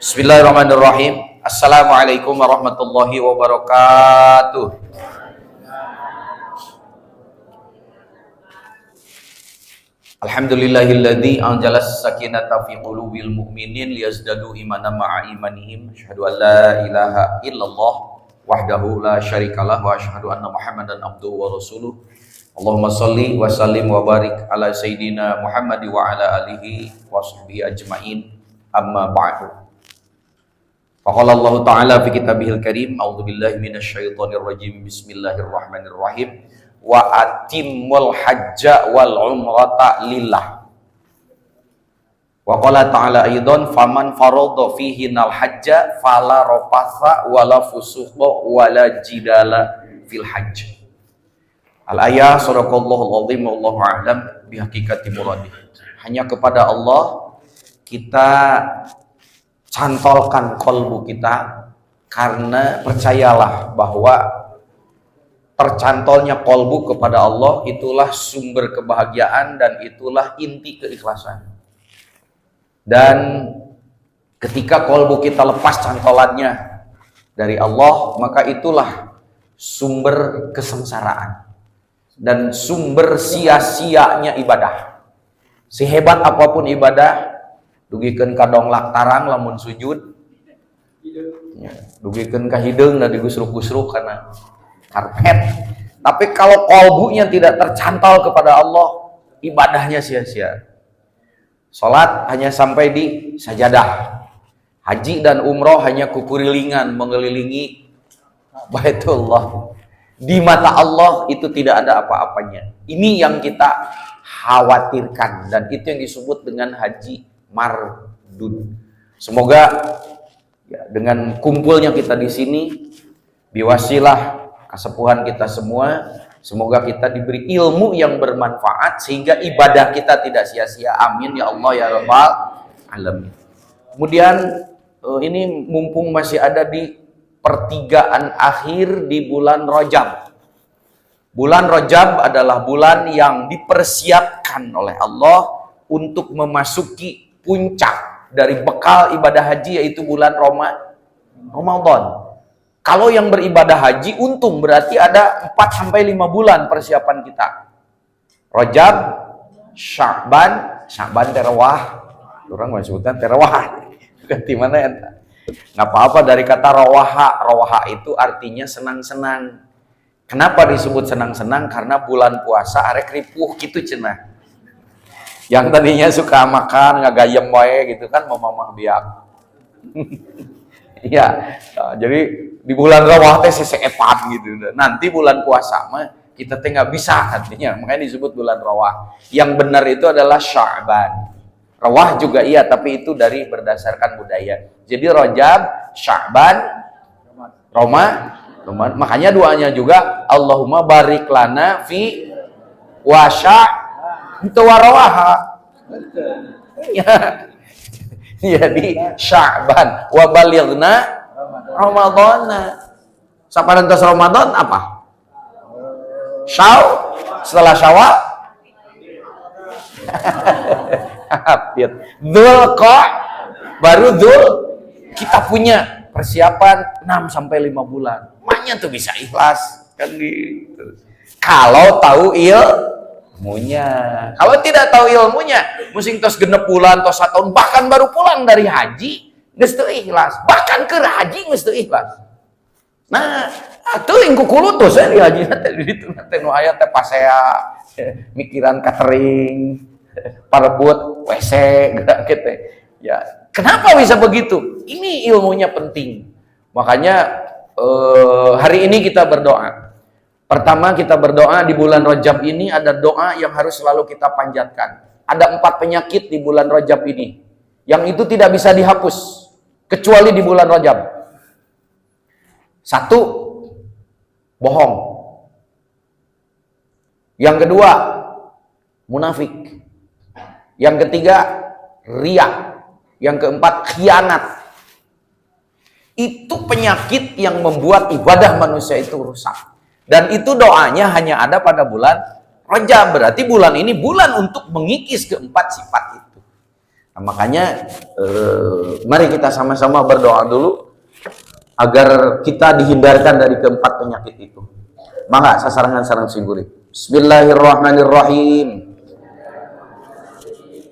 Bismillahirrahmanirrahim. Assalamualaikum warahmatullahi wabarakatuh. Alhamdulillahilladzi anjalas sakinata fi qulubil mu'minin liyazdadu imanan ma'a imanihim. Asyhadu an la ilaha illallah wahdahu la syarikalah wa asyhadu anna Muhammadan abduhu wa rasuluh. Allahumma shalli wa sallim wa barik ala sayyidina Muhammad wa ala alihi wa sahbihi ajmain. Amma ba'du. Faqala Allah Ta'ala fi kitabihil karim, a'udzu billahi minasyaitonir rajim, bismillahirrahmanirrahim, wa atimmul hajja wal umrata lillah. Wa qala ta'ala aidan, faman farada fihinal hajja fala rafatha wala fusuqa wala jidala fil hajj. Al-ayah, sadaqallahul azim, wallahu a'lam bihaqiqati muradih. Hanya kepada Allah kita cantolkan kolbu kita, karena percayalah bahwa tercantolnya kolbu kepada Allah itulah sumber kebahagiaan dan itulah inti keikhlasan. Dan ketika kolbu kita lepas cantolannya dari Allah, maka itulah sumber kesengsaraan dan sumber sia-sianya ibadah. Sehebat apapun ibadah, dugikeun ka donglak tarang lamun sujud, dugikeun ka hideung da digusruk-gusruk karena karpet. Tapi kalau kolbunya tidak tercantol kepada Allah, ibadahnya sia-sia. Salat hanya sampai di sajadah. Haji dan umroh hanya kukurilingan mengelilingi Baitullah. Di mata Allah itu tidak ada apa-apanya. Ini yang kita khawatirkan, dan itu yang disebut dengan haji mardud. Semoga ya, dengan kumpulnya kita di sini, biwasilah kesepuhan kita semua, semoga kita diberi ilmu yang bermanfaat sehingga ibadah kita tidak sia-sia. Amin ya Allah ya Rabbal alamin. Kemudian ini mumpung masih ada di pertigaan akhir di bulan Rajab. Bulan Rajab adalah bulan yang dipersiapkan oleh Allah untuk memasuki puncak dari bekal ibadah haji, yaitu bulan Ramadan. Kalau yang beribadah haji untung, berarti ada 4-5 bulan persiapan kita. Rajab, Sya'ban terwah. Orang menyebutkan terwah. Ganti mana ya? Nggak apa-apa, dari kata rawaha. Rawaha itu artinya senang-senang. Kenapa disebut senang-senang? Karena bulan puasa arek ripuh gitu cenah. Yang tadinya suka makan ngagayem wae gitu kan, mamah biak. Iya, nah, jadi di bulan Rawah teh seseepan gitu. Nanti bulan puasa mah kita teh nggak bisa artinya, makanya disebut bulan Rawah. Yang benar itu adalah Sya'ban. Rawah juga iya, tapi itu dari berdasarkan budaya. Jadi Rajab, Sya'ban, Ramadan. Makanya doanya juga Allahumma barik lana fi wasya' itu warawaha. Ya. Jadi Sya'ban wa balighna Ramadhana. Saparantos Ramadan apa? Setelah Syawal. Baru Dzul, kita punya persiapan 6-5 bulan. Makanya tuh bisa ikhlas kan gitu. Kalau tahu ilmunya. Kalau tidak tahu ilmunya, musing tos 6 bulan, tos 1 tahun, bahkan baru pulang dari haji, geus teu ikhlas. Bahkan ke haji geus teu ikhlas. Nah, atuh ingku kulut tuh saya di haji teh ditu teh nu aya teh pasea, mikiran catering, parebut WC gitu. Ya, kenapa bisa begitu? Ini ilmunya penting. Makanya hari ini kita berdoa. Pertama kita berdoa di bulan Rajab ini, ada doa yang harus selalu kita panjatkan. Ada 4 penyakit di bulan Rajab ini, yang itu tidak bisa dihapus, kecuali di bulan Rajab. 1, bohong. Yang kedua, munafik. Yang ketiga, riya. Yang keempat, khianat. Itu penyakit yang membuat ibadah manusia itu rusak. Dan itu doanya hanya ada pada bulan Rajab. Berarti bulan ini bulan untuk mengikis keempat sifat itu. Nah, makanya mari kita sama-sama berdoa dulu agar kita dihindarkan dari keempat penyakit itu. Maka sasaran singguri. Bismillahirrahmanirrahim.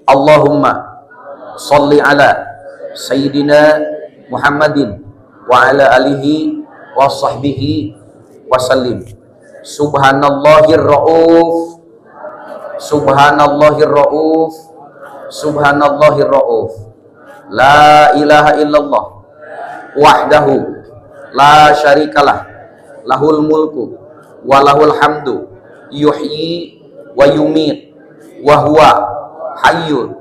Allahumma sholli ala Sayyidina Muhammadin wa ala alihi wa sahbihi wa sallim. Subhanallahir rauf, subhanallahir rauf, subhanallahir rauf. La ilaha illallah wahdahu la syarikalah, lahul mulku wa lahul hamdu, yuhyi wa yumit, wa huwa hayyun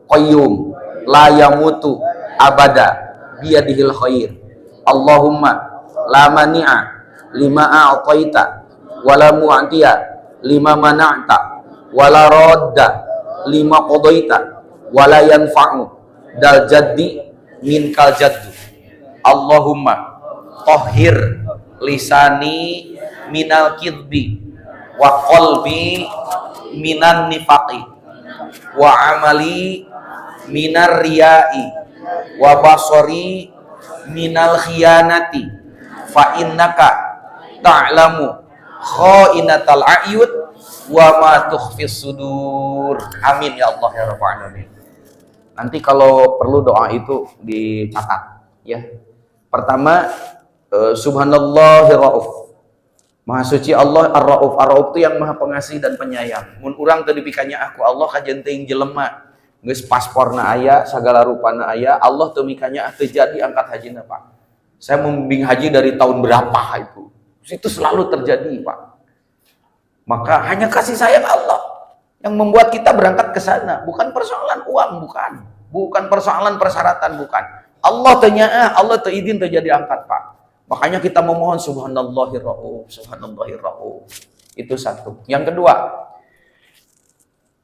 qayyum la yamutu abada biyadihil khair. Allahumma la mani'a lima a'taita wa la mu'tiya lima mana'ta wa la radda lima qadaita wa la yanfa'u dal jaddi minkal jaddu. Allahumma tahhir lisani minal kidbi wa qalbi minan nifaqi wa amali minar riyai wa basari minal khiyanati fa innaka ta'lamu khainatal a'yun wa ma tukhfis sudur. Amin ya Allah ya rabbal alamin. Nanti kalau perlu doa itu dicatat ya. Pertama, subhanallahir rauf, Maha suci Allah ar-rauf. Ar-rauf itu yang maha pengasih dan penyayang. Mun urang teu dipikanya aku Allah kajen teuing jelema geus pasporna aya sagala rupana aya, Allah teu mikanya teu jadi angkat hajina Pak. Saya membimbing haji dari tahun berapa itu. Itu selalu terjadi Pak. Maka hanya kasih sayang Allah yang membuat kita berangkat ke sana, bukan persoalan uang, bukan persoalan persyaratan, bukan. Allah tanya, Allah teu izin terjadi angkat Pak. Makanya kita memohon subhanallahir rauf, subhanallahir rauf. Itu satu. Yang kedua,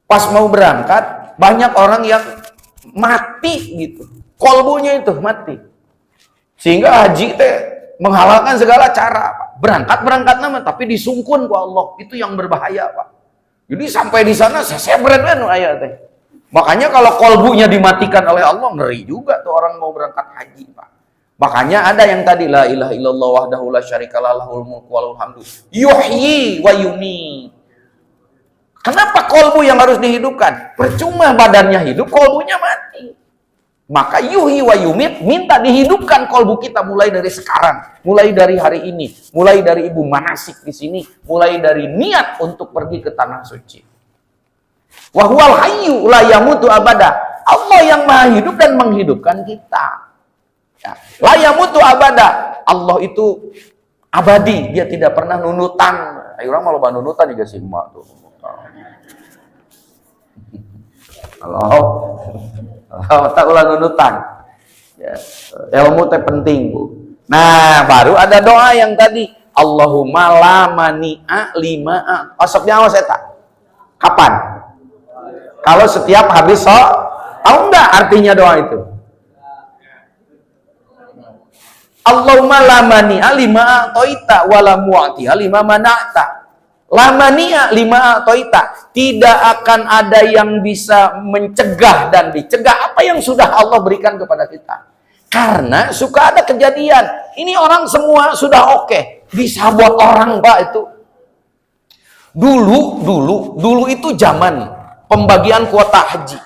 pas mau berangkat banyak orang yang mati gitu. Kolbunya itu mati. Sehingga haji teh menghalalkan segala cara, Pak. Berangkat nama tapi disungkun ku Allah. Itu yang berbahaya, Pak. Jadi sampai di sana sesebret anu aya teh. Makanya kalau kolbunya dimatikan oleh Allah, ngeri juga tuh orang mau berangkat haji, Pak. Makanya ada yang tadi la ilaha illallah wahdahu la syarikalah lahul mulku wa lahul hamdu yuhyi wa yumiit. Kenapa kolbu yang harus dihidupkan? Percuma badannya hidup, kolbunya mati. Maka yuhyi wa yumit, minta dihidupkan kolbu kita mulai dari sekarang, mulai dari hari ini, mulai dari ibu manasik di sini, mulai dari niat untuk pergi ke tanah suci. Wa huwal hayyu la yamutu abada. Allah yang maha hidup dan menghidupkan kita. Ya. La yamutu abada. Allah itu abadi, dia tidak pernah nunutan. Ayo orang malah nunutan juga sih emak tuh. Halo, tak ulah nunutan. Ya, ilmu teh penting, Bu. Nah, baru ada doa yang tadi, Allahumma la mani'a lima. Osoknya awas eta. Kapan? Kalau setiap habis tahu enggak artinya doa itu? Allahumma la mani'a lima a'taita wa la mu'ti'a lima mana'ta. Lamania lima toita, tidak akan ada yang bisa mencegah dan dicegah apa yang sudah Allah berikan kepada kita. Karena suka ada kejadian, ini orang semua sudah oke, disabot orang Pak itu. Dulu itu zaman pembagian kuota haji.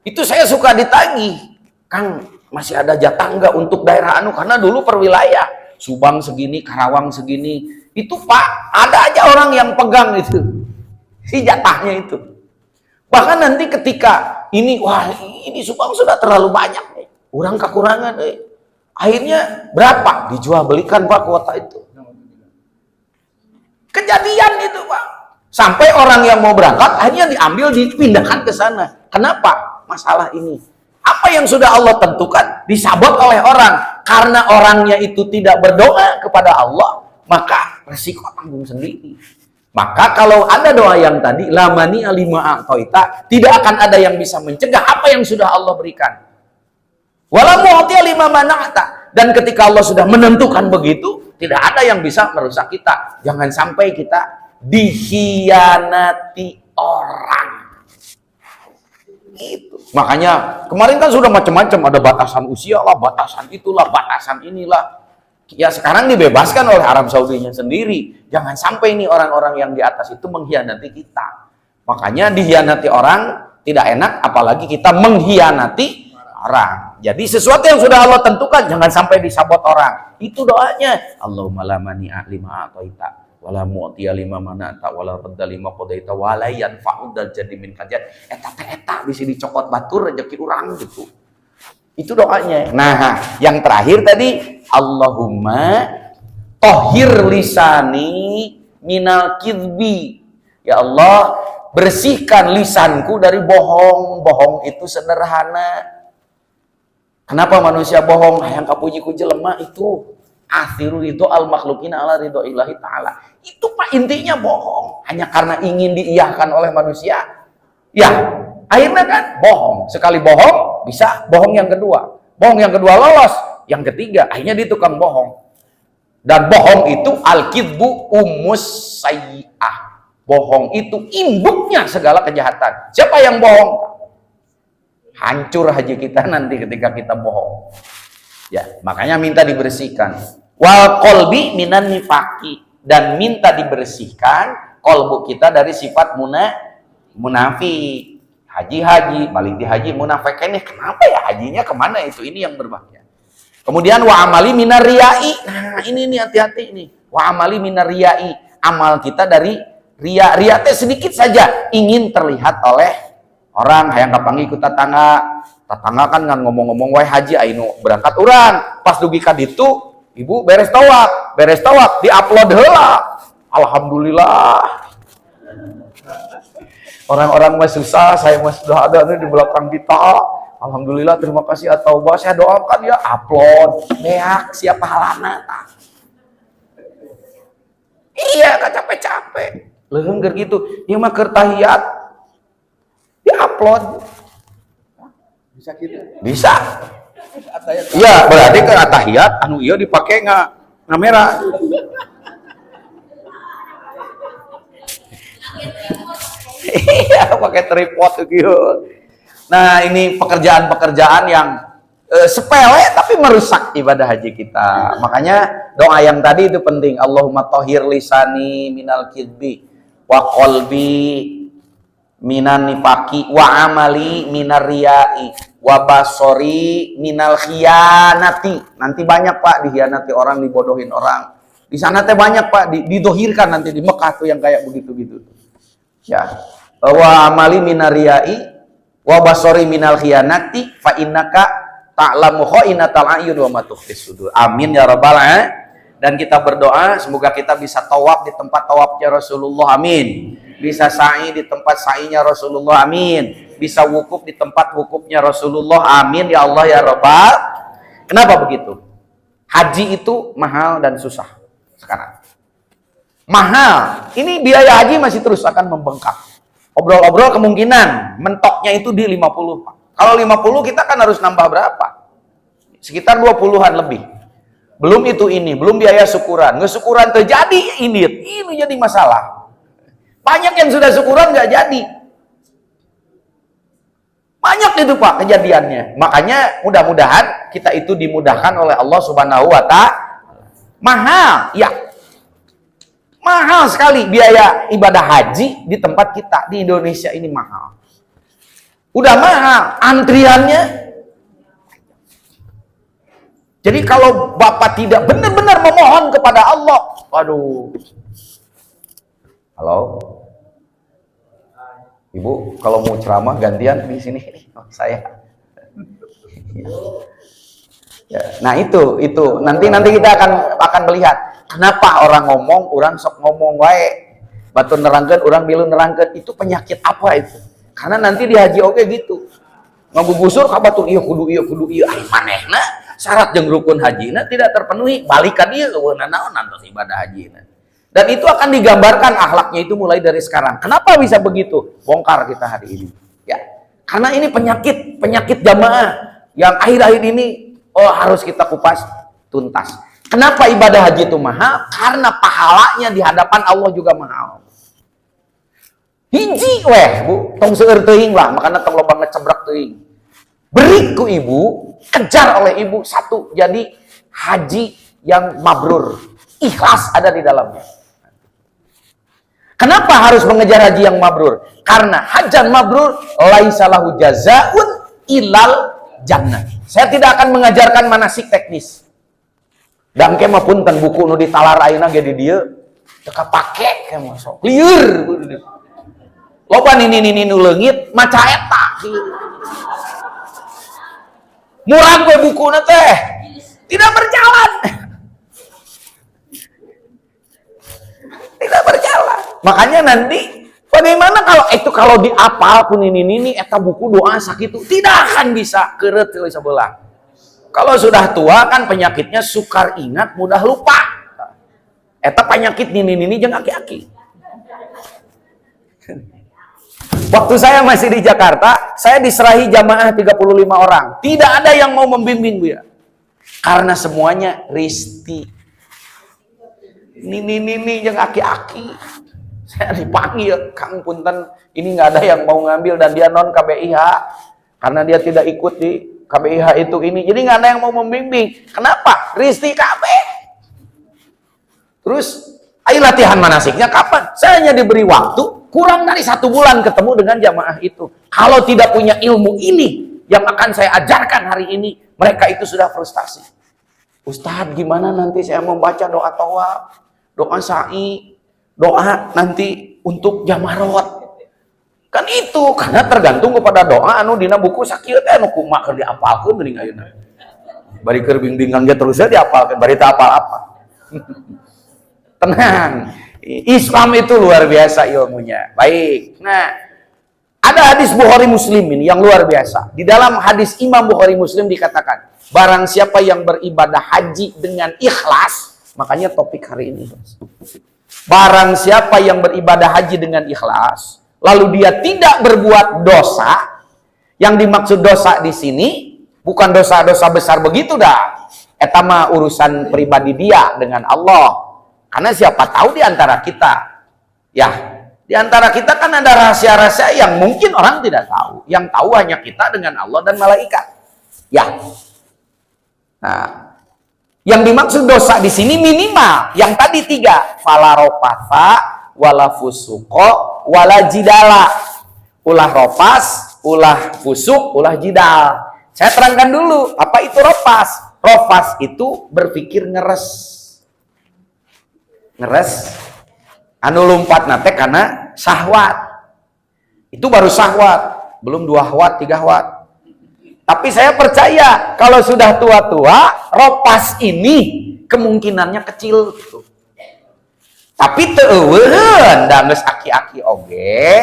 Itu saya suka ditagih, Kang masih ada jatah enggak untuk daerah anu, karena dulu per wilayah, Subang segini, Karawang segini. Itu Pak, ada aja orang yang pegang itu si jatahnya itu. Bahkan nanti ketika ini, wah ini Subang sudah terlalu banyak nih, orang kekurangan akhirnya berapa dijual belikan Pak kuota itu. Kejadian itu Pak, sampai orang yang mau berangkat akhirnya diambil dipindahkan ke sana. Kenapa? Masalah ini apa yang sudah Allah tentukan disabot oleh orang, karena orangnya itu tidak berdoa kepada Allah, maka resiko tanggung sendiri. Maka kalau ada doa yang tadi lamani alima a'taita, tidak akan ada yang bisa mencegah apa yang sudah Allah berikan. Wala mu'tiya lima mana'ta, dan ketika Allah sudah menentukan begitu, tidak ada yang bisa merusak kita. Jangan sampai kita dikhianati orang. Gitu. Makanya kemarin kan sudah macam-macam, ada batasan usia lah, batasan itulah, batasan inilah. Ya sekarang dibebaskan oleh Arab Saudinya sendiri. Jangan sampai nih orang-orang yang di atas itu mengkhianati kita. Makanya dihianati orang tidak enak, apalagi kita mengkhianati orang. Jadi sesuatu yang sudah Allah tentukan jangan sampai disabot orang. Itu doanya. Allahumma la mani'a lima a'taita wala mu'tiya lima mana'ta wala radda lima qadaita wala yanfa'u dzal jaddi minka jadd. Eta bisa dicokot batur rezeki urang gitu. Itu doanya. Nah, yang terakhir tadi Allahumma tohir lisani minal kidbi. Ya Allah, bersihkan lisanku dari bohong. Bohong itu sederhana. Kenapa manusia bohong? Hayang kapuji ku jelema itu akhiru ridho al makhlukina ala ridho ilahi ta'ala. Itu pak intinya bohong. Hanya karena ingin diiyahkan oleh manusia. Ya, akhirnya kan bohong. Sekali bohong, bisa bohong yang kedua. Bohong yang kedua lolos. Yang ketiga, akhirnya dia tukang bohong. Dan bohong itu al-kidbu ummus sayyi'ah. Bohong itu induknya segala kejahatan. Siapa yang bohong? Hancur haji kita nanti ketika kita bohong. Ya, makanya minta dibersihkan. Wal qalbi minan nifaqi, dan minta dibersihkan kolbu kita dari sifat munafik. Haji balik di haji munafik ini kenapa ya hajinya kemana itu? Ini yang berbahaya. Kemudian wa amali minar riyai. Nah, ini nih hati-hati ini. Wa amali minar riyai. Amal kita dari riya. Riya teh sedikit saja ingin terlihat oleh orang. Hayang kapanggih ku tatangga. Tatangga kan ngan ngomong-ngomong wae haji ainu berangkat urang. Pas dugi ka ditu, ibu beres tawaf di-upload heula. Alhamdulillah. Orang-orang mah susah, saya mah sudah ada nih di belakang kita. Alhamdulillah, terima kasih atau saya doakan ya upload. Beak siapa halana tah. Iya, gak capek-capek. Leungeur gitu. Ieu mah keur tahiyat. Di-upload. Bisa gitu? Bisa. Iya, berarti ke tahiyat anu ieu dipake ngamera. Iya, pakai tripod gitu. Nah, ini pekerjaan-pekerjaan yang sepele tapi merusak ibadah haji kita. Makanya doa yang tadi itu penting. Allahumma tohir lisani minal kidbi wa qalbi minan nifaqi wa amali minar riyai wa basori minal khiyanati. Nanti banyak Pak dihianati orang, dibodohin orang. Di sana teh banyak Pak didohirkan nanti di Mekah tuh yang kayak begitu-gitu. Ya. Wa amali minar riyai wa basori minal khiyanati fa innaka ta'lamu kha'inatal a'yun wa ma tukhfis sudur. Amin ya rabbal alamin. Dan kita berdoa semoga kita bisa tawaf di tempat tawafnya Rasulullah. Amin. Bisa sa'i di tempat sa'inya Rasulullah. Amin. Bisa wukuf di tempat wukufnya Rasulullah. Amin ya Allah ya rabbal. Kenapa begitu? Haji itu mahal dan susah sekarang. Mahal. Ini biaya haji masih terus akan membengkak. Obrol-obrol kemungkinan mentoknya itu di 50. Kalau 50 kita kan harus nambah berapa? Sekitar 20-an lebih. Belum itu ini, belum biaya syukuran. Ngesyukuran terjadi ini jadi masalah. Banyak yang sudah syukuran nggak jadi. Banyak itu Pak kejadiannya. Makanya mudah-mudahan kita itu dimudahkan oleh Allah Subhanahu wa ta'ala. Mahal, ya. Mahal sekali biaya ibadah haji di tempat kita di Indonesia ini mahal. Udah mahal, antriannya. Jadi kalau Bapak tidak benar-benar memohon kepada Allah, waduh. Halo, Ibu, kalau mau ceramah gantian di sini, saya. Ya, nah itu nanti kita akan melihat. Kenapa orang ngomong, orang sok ngomong wae, batu nerangkeun, orang milu nerangkeun, itu penyakit apa itu? Karena nanti di haji oke gitu. Ngabubusur ka batu ieu kudu ai manehna syarat jeung rukun hajina tidak terpenuhi, balikan ieu eueunna naon antos ibadah hajina. Dan itu akan digambarkan akhlaknya itu mulai dari sekarang. Kenapa bisa begitu? Bongkar kita hari ini. Ya. Karena ini penyakit jamaah yang akhir-akhir ini harus kita kupas tuntas. Kenapa ibadah haji itu mahal? Karena pahalanya di hadapan Allah juga mahal. Hiji weh Bu, tong seueur teuing lah, makanya tong loba ngecebrak teuing. Beri ku ibu, kejar oleh ibu satu, jadi haji yang mabrur. Ikhlas ada di dalamnya. Kenapa harus mengejar haji yang mabrur? Karena hajan mabrur laisa lahu jazaun ilal jannah. Saya tidak akan mengajarkan manasik teknis. Dan kemah punten buku nu ditalar ayeuna ge di dieu teu kapake kemah sok. Lieur. Loba nini nu leungit maca eta. Murang gue buku teh tidak berjalan, tidak berjalan. Makanya nanti bagaimana kalau diapal pun ini eta buku doa sakitu tidak akan bisa keureut euy sabelah. Kalau sudah tua kan penyakitnya sukar ingat mudah lupa. Eta penyakit nini jeung aki-aki. Waktu saya masih di Jakarta, saya diserahi jamaah 35 orang. Tidak ada yang mau membimbing, Bu ya. Karena semuanya risti. Nini yang aki-aki. Saya dipanggil, Kang Punten, ini nggak ada yang mau ngambil dan dia non KBIH. Karena dia tidak ikut di KBIH itu ini. Jadi nggak ada yang mau membimbing. Kenapa? Risti KB. Terus, ayo latihan manasiknya kapan? Saya hanya diberi waktu kurang dari 1 bulan ketemu dengan jamaah itu. Kalau tidak punya ilmu ini yang akan saya ajarkan hari ini, mereka itu sudah frustasi. Ustadz, gimana nanti saya membaca doa tawaf, doa sa'i, doa nanti untuk jamarot? Kan itu, karena tergantung kepada doa anu dina buku sakieu teh anu kumaha keur diapalkeun geuning ayeuna. Bari keur bimbingan ge terus diapalkeun, bari teu apal apa. Tenang. Islam itu luar biasa ilmunya. Baik. Nah, ada hadis Bukhari Muslim ini yang luar biasa. Di dalam hadis Imam Bukhari Muslim dikatakan, barang siapa yang beribadah haji dengan ikhlas, makanya topik hari ini. Barang siapa yang beribadah haji dengan ikhlas, lalu dia tidak berbuat dosa, yang dimaksud dosa di sini bukan dosa-dosa besar begitu dah. Eta mah urusan pribadi dia dengan Allah. Karena siapa tahu di antara kita, ya, di antara kita kan ada rahasia-rahasia yang mungkin orang tidak tahu. Yang tahu hanya kita dengan Allah dan malaikat. Ya. Nah, yang dimaksud dosa di sini minimal yang tadi 3, fala rofatha, wala fusuqa, wala jidala. Ulah rofas, ulah fusuk, ulah jidal. Saya terangkan dulu, apa itu rofas? Rofas itu berpikir ngeres. Anu lumpat nate karena syahwat. Itu baru syahwat, belum 2 watt, 3 watt. Tapi saya percaya kalau sudah tua-tua, ropas ini kemungkinannya kecil gitu. Tapi teu eueuheun da geus aki-aki oge.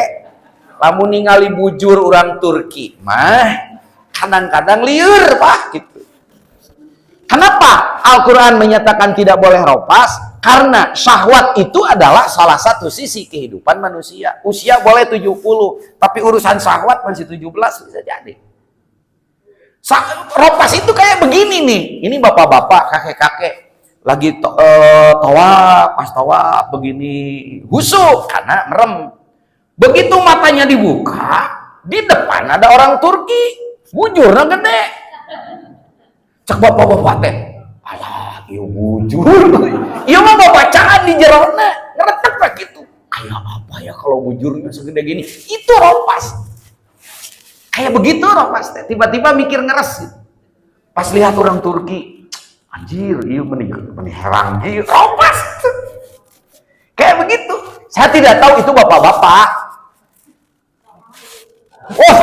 Lamun ningali bujur orang Turki mah kadang-kadang lieur Pak gitu. Kenapa Al-Quran menyatakan tidak boleh ropas? Karena syahwat itu adalah salah satu sisi kehidupan manusia. Usia boleh 70, tapi urusan syahwat masih 17 bisa jadi. Ropas itu kayak begini nih. Ini bapak-bapak, kakek-kakek lagi tawaf, pas tawaf begini, husuk karena merem. Begitu matanya dibuka, di depan ada orang Turki, bujurna gede. Cek bapak-bapak teh, alah, ieu bujur. Ieu mah bacaan di jerona, ngeretek lah gitu. Kayak apa ya kalau bujurnya segede gini? Itu ropas. Kayak begitu ropas teh. Tiba-tiba mikir ngeres. Pas lihat orang Turki, anjir, ieu meni herang ieu ropas. Kayak begitu. Saya tidak tahu itu bapak-bapak. Oh,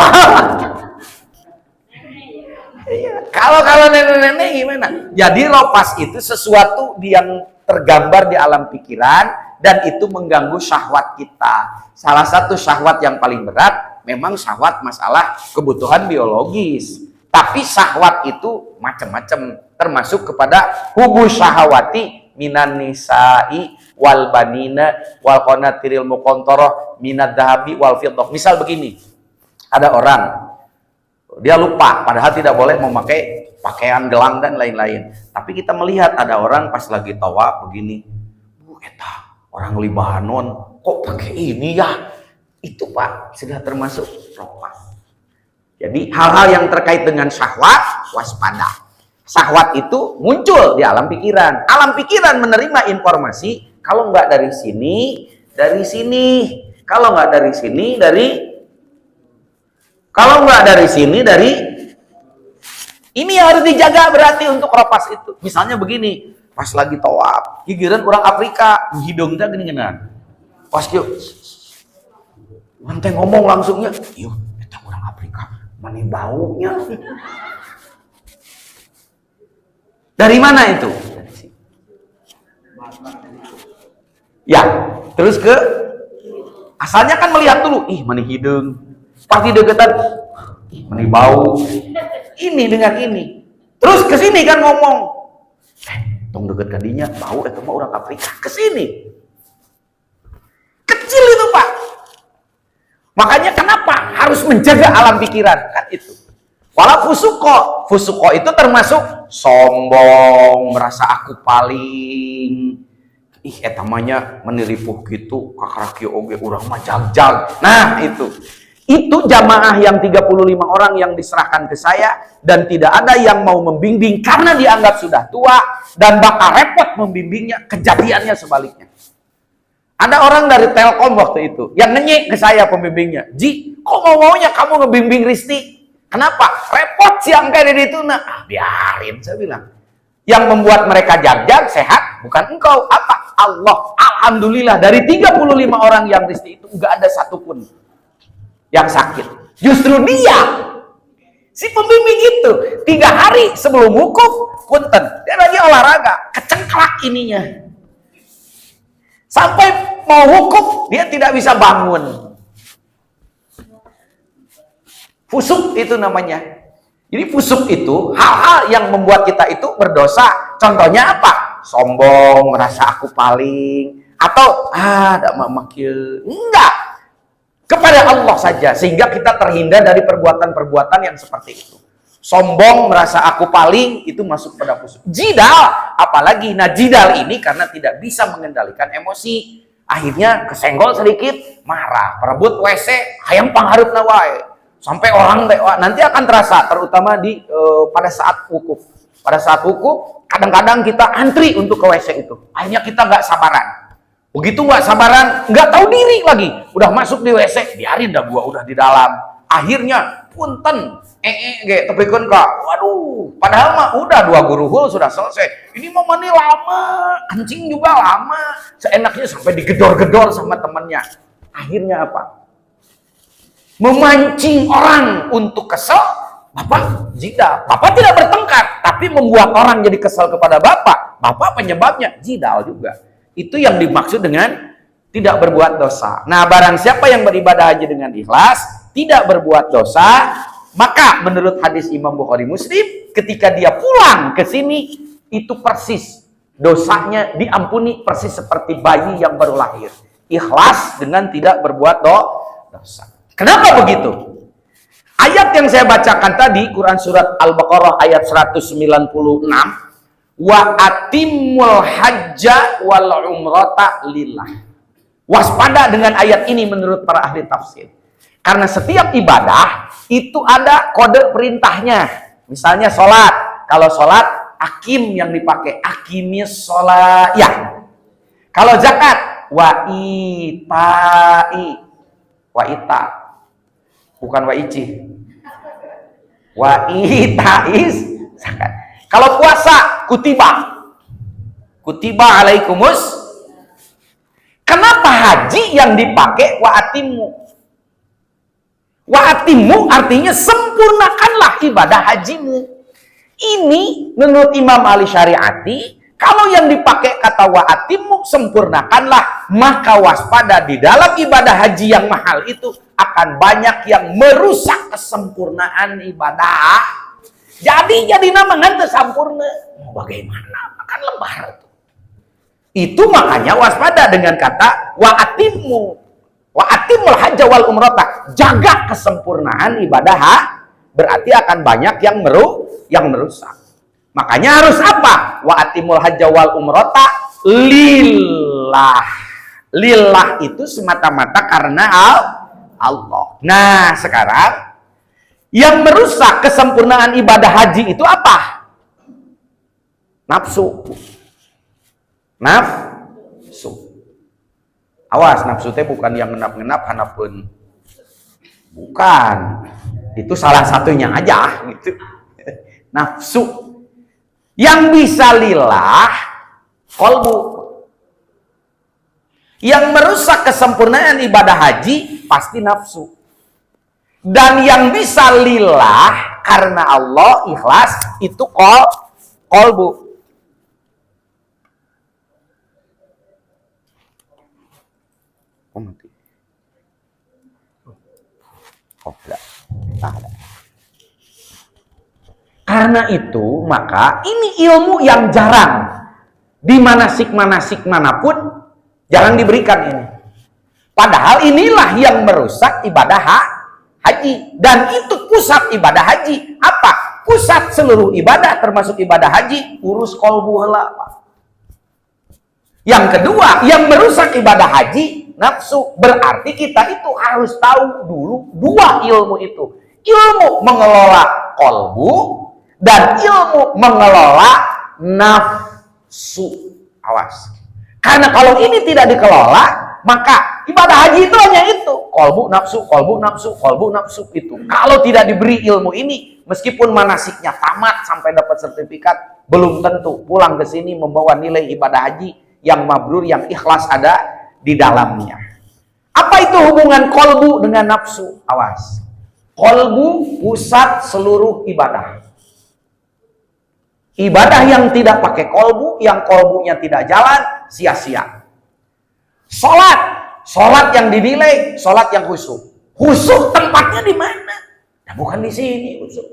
iya. Kalau nenek-nenek gimana? Jadi ropas itu sesuatu yang tergambar di alam pikiran dan itu mengganggu syahwat kita. Salah satu syahwat yang paling berat memang syahwat masalah kebutuhan biologis. Tapi syahwat itu macam-macam, termasuk kepada hubu syahwati minan nisa'i wal banina wal qanatiril muqantarah minad dhahabi wal fiddah. Misal begini, ada orang dia lupa, padahal tidak boleh memakai pakaian gelang dan lain-lain. Tapi kita melihat ada orang pas lagi tawaf begini, eta orang Libanon kok pakai ini ya? Itu Pak, sudah termasuk ropas. Jadi hal-hal yang terkait dengan syahwat, waspada. Syahwat itu muncul di alam pikiran. Alam pikiran menerima informasi, kalau nggak dari sini, dari sini. Kalau nggak dari sini, kalau nggak dari sini, dari ini yang harus dijaga berarti untuk ropas itu. Misalnya begini, pas lagi tawaf, gigiran orang Afrika, hidungnya gini-gini. Pas yuk, nanti ngomong langsungnya, yuk, kita orang Afrika, mana baunya? Dari mana itu? Ya, terus ke asalnya kan melihat dulu, ih mana hidung, pasti deketan, ih mana bau, ini dengan ini, terus ke sini kan ngomong, tong deket kadinya, bau itu mah orang Afrika, ke sini, kecil itu Pak, makanya kenapa harus menjaga alam pikiran kan itu. Walau fusuko itu termasuk sombong, merasa aku paling, ih etamanya meniripuh gitu, kakaraki oge urang mah jag-jag. Nah itu jamaah yang 35 orang yang diserahkan ke saya dan tidak ada yang mau membimbing karena dianggap sudah tua dan bakal repot membimbingnya. Kejadiannya sebaliknya. Ada orang dari Telkom waktu itu yang ngenyek ke saya pembimbingnya, Ji, kok maunya kamu ngebimbing Risti? Kenapa? Repot siang kayak itu. Nah, biarin, saya bilang. Yang membuat mereka jag-jag, sehat, bukan engkau. Apa? Allah. Alhamdulillah, dari 35 orang yang Risti itu, nggak ada satupun yang sakit. Justru dia, si pembimbing itu, 3 hari sebelum wukuf, punten, dia lagi olahraga, kecengklak ininya. Sampai mau wukuf, dia tidak bisa bangun. Fusuk itu namanya. Jadi fusuk itu hal-hal yang membuat kita itu berdosa. Contohnya apa? Sombong, merasa aku paling, atau ada mamakil. Enggak. Kepada Allah saja, sehingga kita terhindar dari perbuatan-perbuatan yang seperti itu. Sombong, merasa aku paling, itu masuk pada fusuk. Jidal, apalagi jidal ini karena tidak bisa mengendalikan emosi. Akhirnya kesenggol sedikit, marah, perebut WC, hayang pangharep nawai. Sampai orang nanti akan terasa, terutama pada saat wukuf. Pada saat wukuf, kadang-kadang kita antri untuk ke WC itu. Akhirnya kita nggak sabaran. Begitu nggak sabaran, nggak tahu diri lagi. Udah masuk di WC, biarin dah gua udah di dalam. Akhirnya, punten, tapi kan kak, waduh, padahal mah udah 2 guruhul sudah selesai. Ini mau mani lama, kencing juga lama. Seenaknya sampai digedor-gedor sama temennya. Akhirnya apa? Memancing orang untuk kesel, Bapak jidal. Bapak tidak bertengkar, tapi membuat orang jadi kesel kepada Bapak. Bapak penyebabnya jidal juga. Itu yang dimaksud dengan tidak berbuat dosa. Nah, barang siapa yang beribadah haji dengan ikhlas, tidak berbuat dosa, maka menurut hadis Imam Bukhari Muslim, ketika dia pulang ke sini, itu persis dosanya diampuni, persis seperti bayi yang baru lahir. Ikhlas dengan tidak berbuat dosa. Kenapa begitu? Ayat yang saya bacakan tadi, Quran Surat Al-Baqarah ayat 196, wa atimul hajja wal umrata lillah. Waspada dengan ayat ini menurut para ahli tafsir. Karena setiap ibadah itu ada kode perintahnya. Misalnya sholat. Kalau sholat, akim yang dipakai. Akimis sholat. Ya. Kalau zakat, wa itai. Wa ita. Bukan wa ici. Wa itais zakat. Kalau puasa, kutiba. Kutiba alaikumus. Kenapa haji yang dipakai wa atimu? Wa atimu artinya sempurnakanlah ibadah hajimu. Ini menurut Imam Ali Syariati, kalau yang dipakai kata wa atimu sempurnakanlah, maka waspada di dalam ibadah haji yang mahal itu akan banyak yang merusak kesempurnaan ibadah. Jadi namanya sempurna. Bagaimana? Makan lebar itu. Itu makanya waspada dengan kata wa atimu. Wa atimul hajja wal umrata. Jaga kesempurnaan ibadah, berarti akan banyak yang merusak. Makanya harus apa? Wa atimul hajja wal umrata lillah. Lillah itu semata-mata karena Allah. Nah, sekarang yang merusak kesempurnaan ibadah haji itu apa? Nafsu. Nafsu. Awas, nafsu teh bukan yang ngenap-ngenap hanapun. Bukan. Itu salah satunya aja gitu. Nafsu. Yang bisa lillah qalbu. Yang merusak kesempurnaan ibadah haji pasti nafsu. Dan yang bisa lillah karena Allah ikhlas itu qalbu. Karena itu maka ini ilmu yang jarang di manasik-manasik manapun jarang diberikan ini. Padahal inilah yang merusak ibadah haji. Dan itu pusat ibadah haji. Apa? Pusat seluruh ibadah termasuk ibadah haji. Urus qalbu heula. Yang kedua, yang merusak ibadah haji, nafsu. Berarti kita itu harus tahu dulu dua ilmu itu. Ilmu mengelola qalbu dan ilmu mengelola nafsu. Awas. Karena kalau ini tidak dikelola, maka ibadah haji itu hanya itu. Qalbu nafsu, qalbu nafsu, qalbu nafsu itu. Kalau tidak diberi ilmu ini, meskipun manasiknya tamat sampai dapat sertifikat, belum tentu pulang ke sini membawa nilai ibadah haji yang mabrur, yang ikhlas ada di dalamnya. Apa itu hubungan qalbu dengan nafsu? Awas. Qalbu pusat seluruh ibadah. Ibadah yang tidak pakai qalbu, yang qalbunya tidak jalan, sia-sia. Sholat yang dinilai, sholat yang khusyuk. Khusyuk tempatnya di mana? Nah, bukan di sini khusyuk.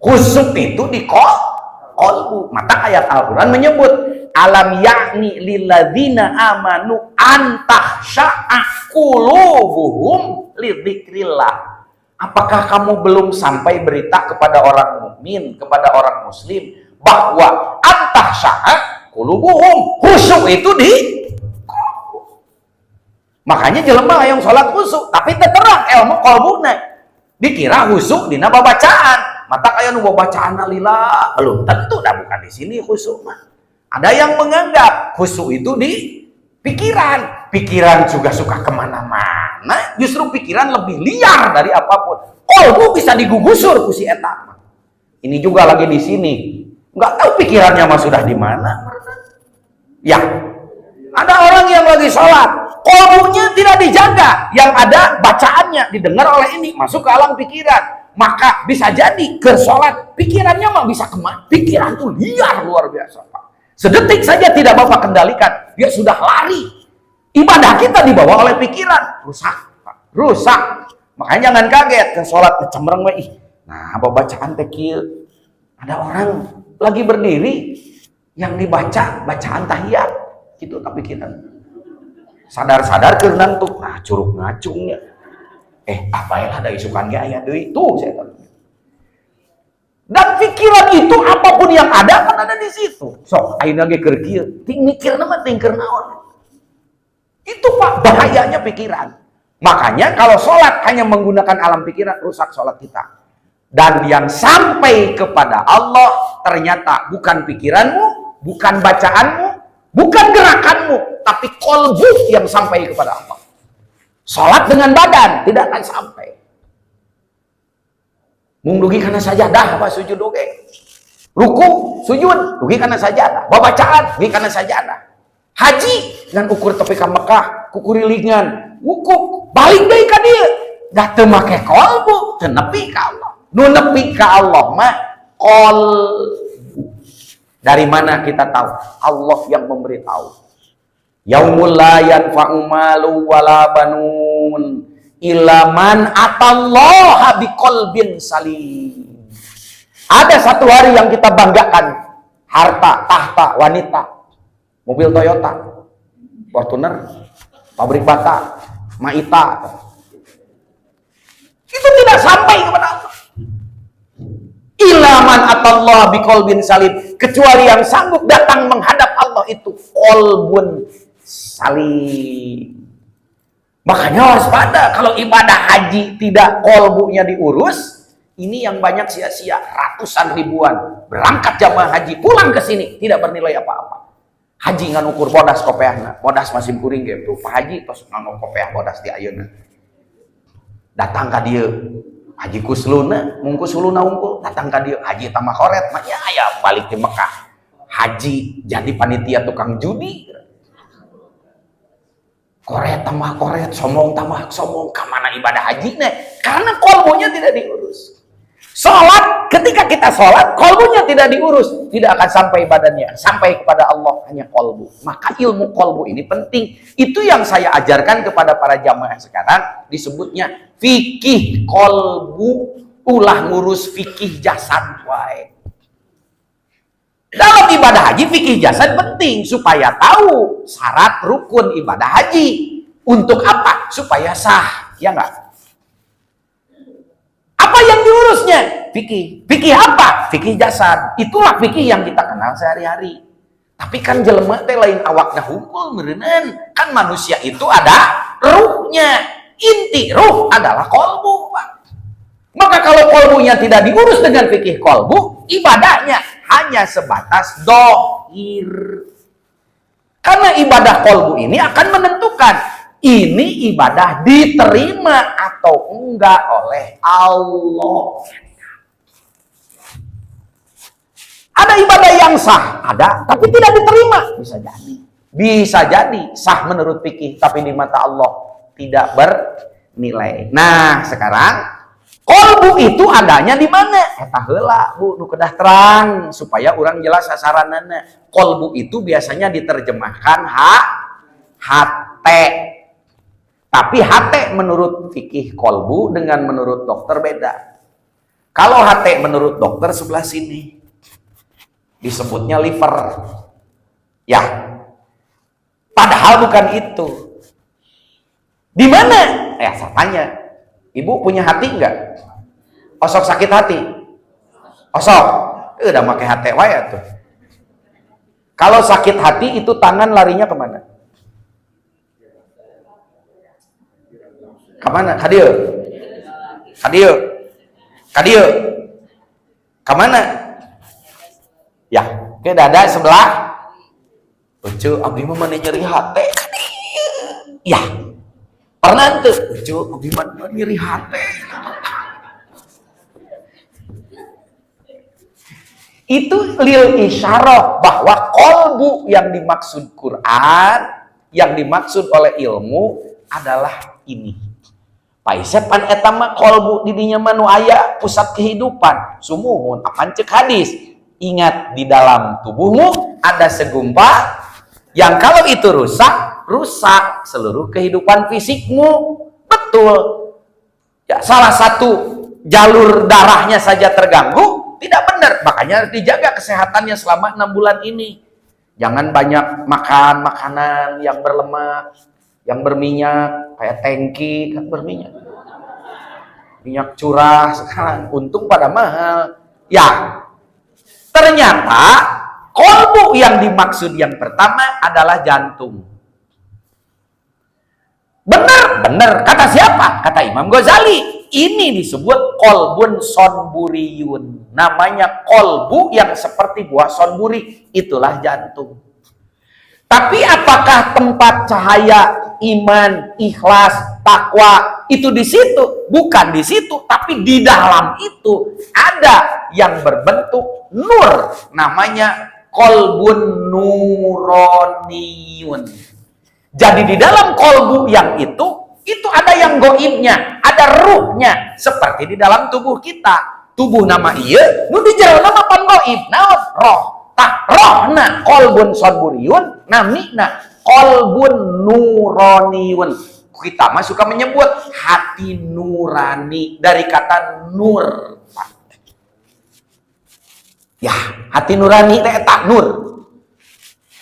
Khusyuk itu di qalbu. Maka ayat Al-Quran menyebut, alam yakni lilladzina amanu antahsya'a qulubuhum lidzikrillah. Apakah kamu belum sampai berita kepada orang mukmin, kepada orang muslim bahwa antahsya'a qulubuhum, khusyuk itu di qalbu. Makanya jelema yang sholat khusyuk tapi terang ilmu qalbuna. Dikira khusyuk dina babacaan. Mata kayak nu babacaan lillah, belum tentu dah, bukan di sini khusyuk mah. Ada yang menganggap khusyuk itu di pikiran. Pikiran juga suka kemana-mana. Justru pikiran lebih liar dari apapun. Qalbu bisa digugusur ku si eta. Ini juga lagi di sini. Nggak tahu pikirannya mah sudah di mana. Ya, ada orang yang lagi sholat, qalbunya tidak dijaga. Yang ada bacaannya didengar oleh ini, masuk ke alam pikiran. Maka bisa jadi ke sholat, pikirannya mah bisa kemana? Pikiran tuh liar luar biasa, Pak. Sedetik saja tidak Bapak kendalikan, dia sudah lari. Ibadah kita dibawa oleh pikiran, rusak, Pak. Rusak. Makanya jangan kaget ke sholat cembereng weh. Nah, apa bacaan tekil? Ada orang lagi berdiri yang dibaca bacaan tahiyat, gitu tapi kita sadar-sadar kerenang tuh, nah curug ngacungnya. Apa ya ada isukan gaya deui tuh saya tahu. Dan pikiran itu apapun yang ada kan ada di situ. Sok ayeuna ge keur kieu, ting mikirna mah ting keur naon. Itu Pak bahayanya pikiran. Makanya kalau sholat hanya menggunakan alam pikiran, rusak sholat kita. Dan yang sampai kepada Allah ternyata bukan pikiranmu, bukan bacaanmu, bukan gerakanmu, tapi qalbu yang sampai kepada Allah. Sholat dengan badan tidak akan sampai. Mung dugi kana sajadah apa sujud oge. Ruku, sujud, dugi kana sajadah. Babacaan, dugi kana sajadah. Haji dengan ukur tepi ka Mekah, kukurilingan, wukuf, balik deui ka dieu. Da teu make qalbu, teu nepi ka Allah. Nu nepi ka Allah mah qalbu. Dari mana kita tahu? Allah yang memberitahu. Yaumul la yanfa'u malu wala banun illa man atallaha biqalbin salim. Ada satu hari yang kita banggakan, harta, tahta, wanita, mobil Toyota, Fortuner, pabrik bata, Maita. Itu tidak sampai kepada Allah. Illa man atallaha biqalbin salim, kecuali yang sanggup datang menghadap Allah itu qalbun salim. Makanya waspada kalau ibadah haji tidak kolbunya diurus, ini yang banyak sia-sia, ratusan ribuan berangkat jamaah haji pulang ke sini tidak bernilai apa-apa. Haji ngan ukur bodas kopeahna, bodas masih kuring gitu. Pak Haji tos nganggo kopeah bodas di ayeuna. Datang ka dieu, haji kusluna, mungkus suluna unggul, datang ka dieu, haji tambah koret, mah ya balik di Mekah. Haji jadi panitia tukang judi. Koret tambah koret, sombong tambah sombong, kemana ibadah haji nih? Karena kolbunya tidak diurus. Sholat, ketika kita sholat, kolbunya tidak diurus, tidak akan sampai badannya, sampai kepada Allah hanya kolbu. Maka ilmu kolbu ini penting. Itu yang saya ajarkan kepada para jamaah sekarang, disebutnya fikih kolbu, ulah ngurus fikih jasad. Dalam ibadah haji, fikih jasad penting supaya tahu syarat rukun ibadah haji. Untuk apa? Supaya sah, ya enggak? Apa yang diurusnya? Fikih. Fikih apa? Fikih jasad. Itulah fikih yang kita kenal sehari-hari. Tapi kan jelema teh lain awakna hukul meureunnan. Kan manusia itu ada ruhnya. Inti ruh adalah kolbu, Pak. Maka kalau kolbunya tidak diurus dengan fikih kolbu, ibadahnya hanya sebatas dohir. Karena ibadah kolbu ini akan menentukan ini ibadah diterima atau enggak oleh Allah. Ada ibadah yang sah, ada, tapi tidak diterima. Bisa jadi. Bisa jadi sah menurut fikih, tapi di mata Allah tidak bernilai. Nah, sekarang kolbu itu adanya di mana? Eta heula, Bu, nu kedah terang supaya orang jelas sasaranana. Kolbu itu biasanya diterjemahkan hate. Tapi hate menurut fikih kolbu dengan menurut dokter beda. Kalau hate menurut dokter sebelah sini disebutnya liver. Ya. Padahal bukan itu. Di mana? Saya tanya. Ibu punya hati enggak? Osok sakit hati? Osok. Udah pakai hati wae tuh. Kalau sakit hati itu tangan larinya kemana? Kemana? Kadieu. Kemana? Ya, ke dada sebelah. Lucu, abdi mah mana nyeri hati. Ya. Pernah tuh, lucu, abdi mah nyeri hati. Itu lil isyarah bahwa kolbu yang dimaksud Quran, yang dimaksud oleh ilmu adalah ini. Paisepan eta mah kolbu di dinya mah nu aya pusat kehidupan. Sumuhun akan cek hadis. Ingat, di dalam tubuhmu ada segumpal yang kalau itu rusak seluruh kehidupan fisikmu. Betul. Ya, salah satu jalur darahnya saja terganggu, tidak benar. Makanya harus dijaga kesehatannya selama 6 bulan ini. Jangan banyak makan makanan yang berlemak, yang berminyak, kayak tangki kan berminyak. Minyak curah sekarang untung pada mahal. Ya. Ternyata kolbu yang dimaksud yang pertama adalah jantung. Benar. Kata siapa? Kata Imam Ghazali. Ini disebut kolbun sonburiyun. Namanya kolbu yang seperti buah sonburi. Itulah jantung. Tapi apakah tempat cahaya iman, ikhlas, takwa itu di situ? Bukan di situ, tapi di dalam itu ada yang berbentuk nur, namanya kolbun nuroniyun. Jadi di dalam kolbu yang itu ada yang goibnya, ada ruhnya, seperti di dalam tubuh kita. Tubuh nama iya, nu di jero nama pan goib, naon roh. Tak rohna kolbun sonburiyun, namina kolbun nuroniyun. Kita mah suka menyebut hati nurani dari kata nur. Ya, hati nurani teh eta nur.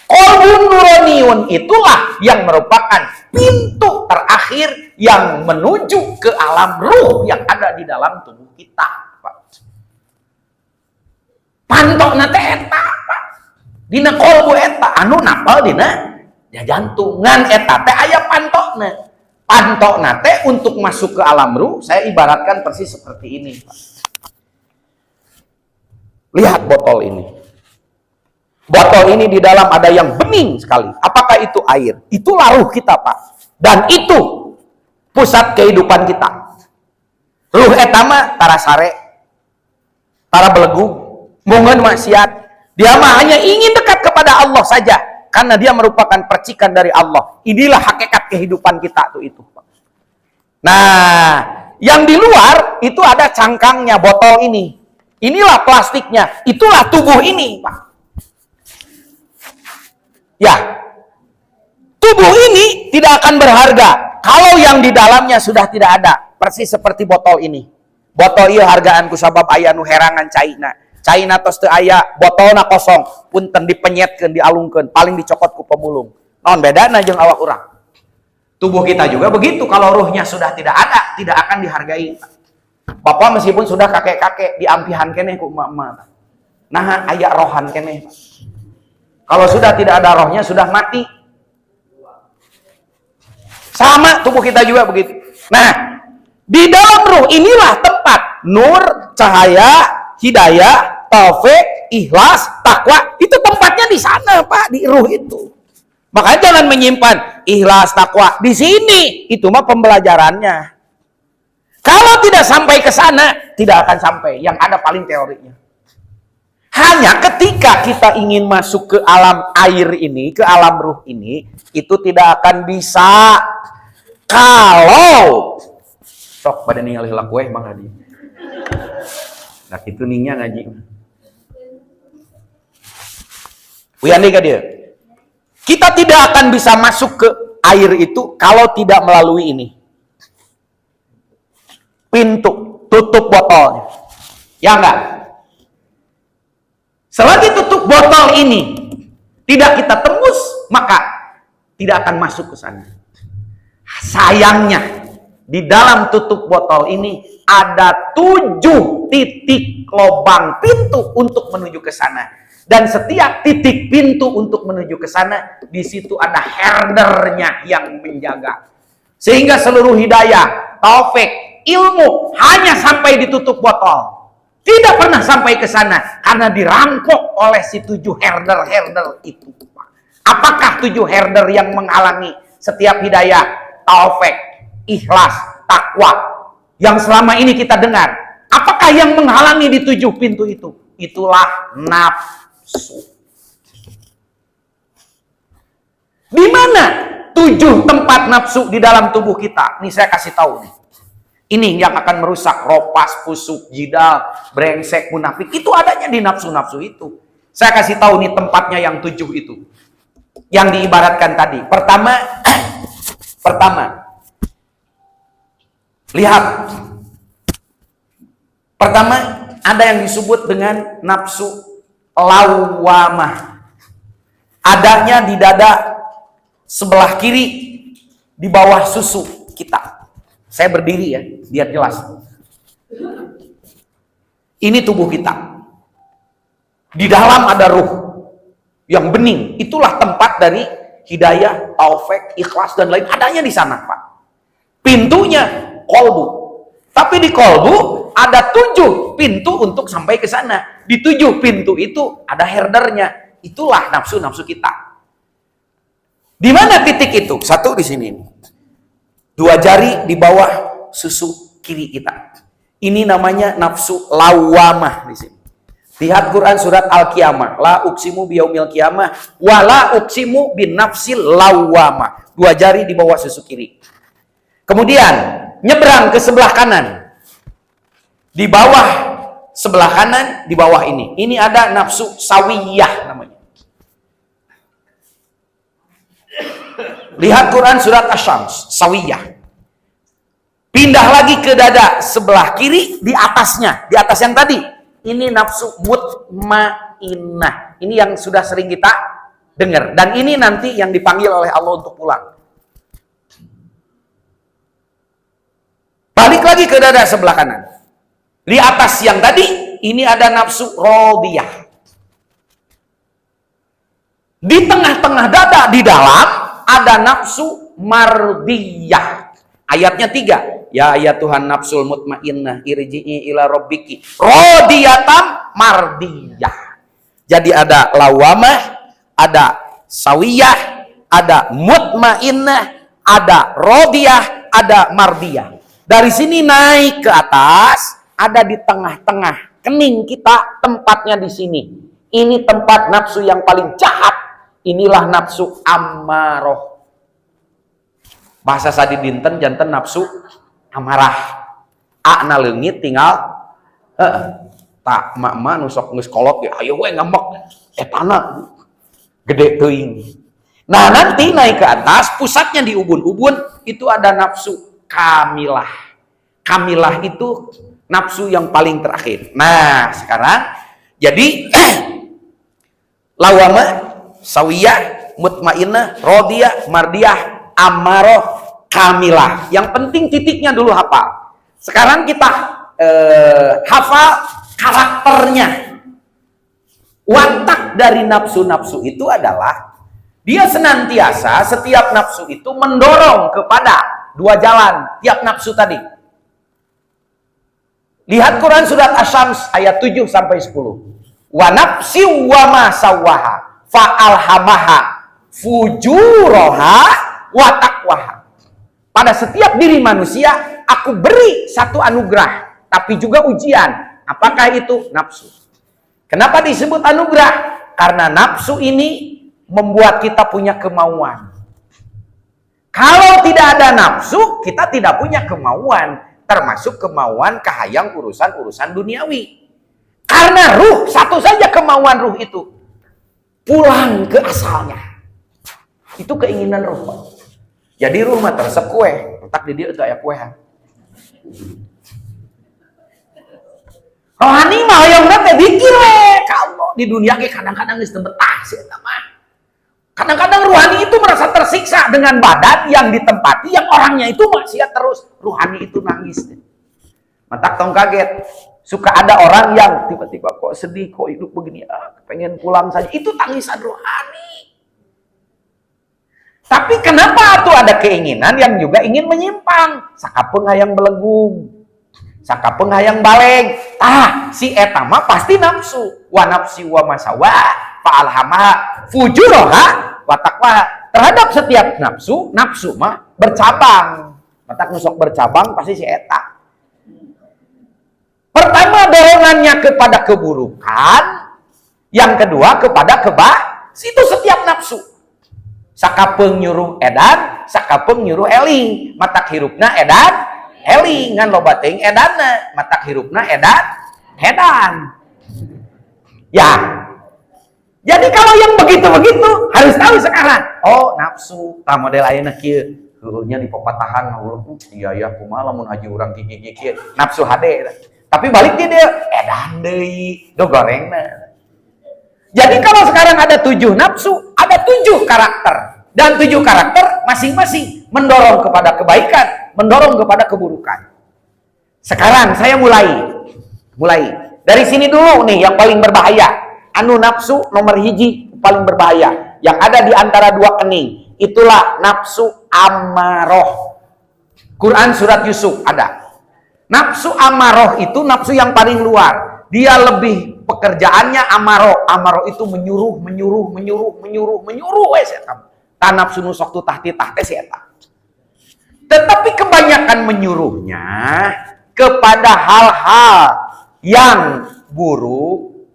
Kolbun nuroniyun itulah yang merupakan pintu terakhir yang menuju ke alam ruh yang ada di dalam tubuh kita. Pantokna teh eta, Pak. Dina kolbu eta anu napal dina ya jantungan eta teh aya pantokna. Pantok nate untuk masuk ke alam ruh, saya ibaratkan persis seperti ini, Pak. Lihat botol ini. Botol ini di dalam ada yang bening sekali. Apakah itu air? Itulah ruh kita, Pak. Dan itu pusat kehidupan kita. Ruh etama tara sare, tara belegu, mungun maksiat. Dia mah hanya ingin dekat kepada Allah saja. Karena dia merupakan percikan dari Allah. Inilah hakikat kehidupan kita tuh itu. Nah, yang di luar itu ada cangkangnya, botol ini. Inilah plastiknya. Itulah tubuh ini, Pak. Ya, tubuh ini tidak akan berharga kalau yang di dalamnya sudah tidak ada. Persis seperti botol ini. Botol iya hargaan kusabab aya nu herangan caina. Caina tos teu aya, botolna kosong. Punten dipenyetkeun, dialungkeun, paling dicokot ku pemulung. Naon bedana jeung awak urang? Tubuh kita juga begitu, kalau ruhnya sudah tidak ada, tidak akan dihargai. Bapak meskipun sudah kakek-kakek, diampihan keneh ku emak-emak. Nah, aya rohan keneh. Kalau sudah tidak ada rohnya, sudah mati. Sama tubuh kita juga begitu. Nah, di dalam ruh inilah tempat nur, cahaya, hidayah, taufik, ikhlas, takwa, itu tempatnya di sana, Pak, di ruh itu. Makanya jangan menyimpan ikhlas, takwa di sini. Itu mah pembelajarannya. Kalau tidak sampai ke sana, tidak akan sampai. Yang ada paling teorinya. Hanya ketika kita ingin masuk ke alam air ini, ke alam ruh ini, itu tidak akan bisa. Kalau sok pada ningali lakueh Bang Hadi. Nah, itu ningnya ngaji. Wiyandi ka dia. Kita tidak akan bisa masuk ke air itu kalau tidak melalui ini. Pintu, tutup botolnya. Ya enggak? Selagi tutup botol ini tidak kita tembus, maka tidak akan masuk ke sana. Sayangnya, di dalam tutup botol ini ada 7 titik lubang pintu untuk menuju ke sana. Dan setiap titik pintu untuk menuju ke sana, di situ ada herdernya yang menjaga. Sehingga seluruh hidayah, taufik, ilmu hanya sampai di tutup botol. Tidak pernah sampai ke sana karena dirampok oleh si 7 herder-herder itu. Apakah 7 herder yang menghalangi setiap hidayah, taufik, ikhlas, takwa yang selama ini kita dengar? Apakah yang menghalangi di 7 pintu itu? Itulah nafsu. Di mana 7 tempat nafsu di dalam tubuh kita? Nih saya kasih tahu nih. Ini yang akan merusak ropas, pusuk, jidal, brengsek, munafik. Itu adanya di nafsu-nafsu itu. Saya kasih tahu nih tempatnya yang 7 itu. Yang diibaratkan tadi. Pertama, lihat. Pertama, ada yang disebut dengan nafsu lawamah. Adanya di dada sebelah kiri di bawah susu kita. Saya berdiri ya, biar jelas. Ini tubuh kita. Di dalam ada ruh yang bening. Itulah tempat dari hidayah, taufik, ikhlas dan lain. Adanya di sana, Pak. Pintunya kolbu. Tapi di kolbu ada 7 pintu untuk sampai ke sana. Di 7 pintu itu ada herdernya. Itulah nafsu-nafsu kita. Di mana titik itu? 1 di sini. 2 jari di bawah susu kiri kita. Ini namanya nafsu lawamah di sini. Lihat Quran surat Al-Qiyamah. La uqsimu biyaumil qiyamah wa la uqsimu bin nafsil lawamah. 2 jari di bawah susu kiri. Kemudian nyebrang ke sebelah kanan. Di bawah sebelah kanan, di bawah ini. Ini ada nafsu sawiyah namanya. Lihat Quran surat Asy-Syams, sawiyah. Pindah lagi ke dada sebelah kiri di atasnya, di atas yang tadi. Ini nafsu mutmainnah. Ini yang sudah sering kita dengar. Dan ini nanti yang dipanggil oleh Allah untuk pulang. Balik lagi ke dada sebelah kanan. Di atas yang tadi, ini ada nafsu radiyah. Di tengah-tengah dada, di dalam, ada nafsu mardiyah. Ayatnya 3. Ya Tuhan nafsul mutmainnah irji'i ila rabbiki radiyatan mardiyah. Jadi ada lawamah, ada sawiyah, ada mutmainnah, ada radiyah, ada mardiyah. Dari sini naik ke atas, ada di tengah-tengah kening kita, tempatnya di sini. Ini tempat nafsu yang paling jahat. Inilah nafsu ammaroh. Bahasa sadi dinten janten nafsu amarah. Akna leungit tinggal tak mak nusok geus kolot ge ayo we ngambek etana gede teuing. Nah, nanti naik ke atas, pusatnya di ubun-ubun, itu ada nafsu kamilah. Kamilah itu nafsu yang paling terakhir. Nah, sekarang jadi lawama, sawiyah, mutmainnah, radiyah, mardiyah, ammaroh, kamilah. Yang penting titiknya dulu hafal. Sekarang kita hafal karakternya. Watak dari nafsu-nafsu itu adalah dia senantiasa, setiap nafsu itu mendorong kepada dua jalan tiap nafsu tadi. Lihat Quran surat Asy-Syams ayat 7 sampai 10. Wa nafsi wa ma sawwaha fa alhamaha fujuraha wa taqwaha. Pada setiap diri manusia aku beri satu anugerah, tapi juga ujian. Apakah itu? Nafsu. Kenapa disebut anugerah? Karena nafsu ini membuat kita punya kemauan. Kalau tidak ada nafsu, kita tidak punya kemauan, termasuk kemauan kahayang urusan-urusan duniawi. Karena ruh, satu saja kemauan ruh itu, pulang ke asalnya. Itu keinginan ruh. Jadi ruh mah tersep kue, otak di dia itu aya kuehan. Rohani mah hoyong teh dikir we ka Allah. Di dunia ge kadang-kadang geus teu betah sih eta mah. Kadang-kadang ruhani itu merasa tersiksa dengan badan yang ditempati, yang orangnya itu maksiat terus. Ruhani itu nangis. Matak tong kaget. Suka ada orang yang tiba-tiba kok sedih, kok hidup begini, pengen pulang saja. Itu tangisan ruhani. Tapi kenapa tuh ada keinginan yang juga ingin menyimpang? Sakapeung hayang belegung. Sakapeung hayang baleng. Si eta mah pasti nafsu. Wa nafsi wa masawa fa'alhamaha fujuraha wa taqwaha. Terhadap setiap nafsu, nafsu mah bercabang. Matak nusok bercabang pasti si eta. Pertama dorongannya kepada keburukan, yang kedua kepada itu setiap nafsu. Sakapeung nyuruh edan, sakapeung nyuruh eling. Matak hirupna edan, eling ngan loba teuing edanna. Matak hirupna edan. Ya. Jadi kalau yang begitu-begitu harus tahu sekarang. Oh, nafsu, tah model ayeuna kieu. Heueuhnya di pepatahan ngawuluh. Iya kumaha lamun haji urang kieu. Nafsu hade. Tapi balik dia edan deui, do gorengna. Jadi kalau sekarang ada 7 nafsu, ada 7 karakter. Dan 7 karakter masing-masing mendorong kepada kebaikan, mendorong kepada keburukan. Sekarang saya mulai. Dari sini dulu nih yang paling berbahaya. Anu nafsu nomor 1 paling berbahaya. Yang ada di antara 2 kening. Itulah nafsu ammaroh. Quran surat Yusuf ada. Nafsu ammaroh itu nafsu yang paling luar. Dia lebih pekerjaannya ammaroh. Ammaroh itu menyuruh. Ta nafsu nusok tu tahti eta. Tetapi kebanyakan menyuruhnya kepada hal-hal yang buruk,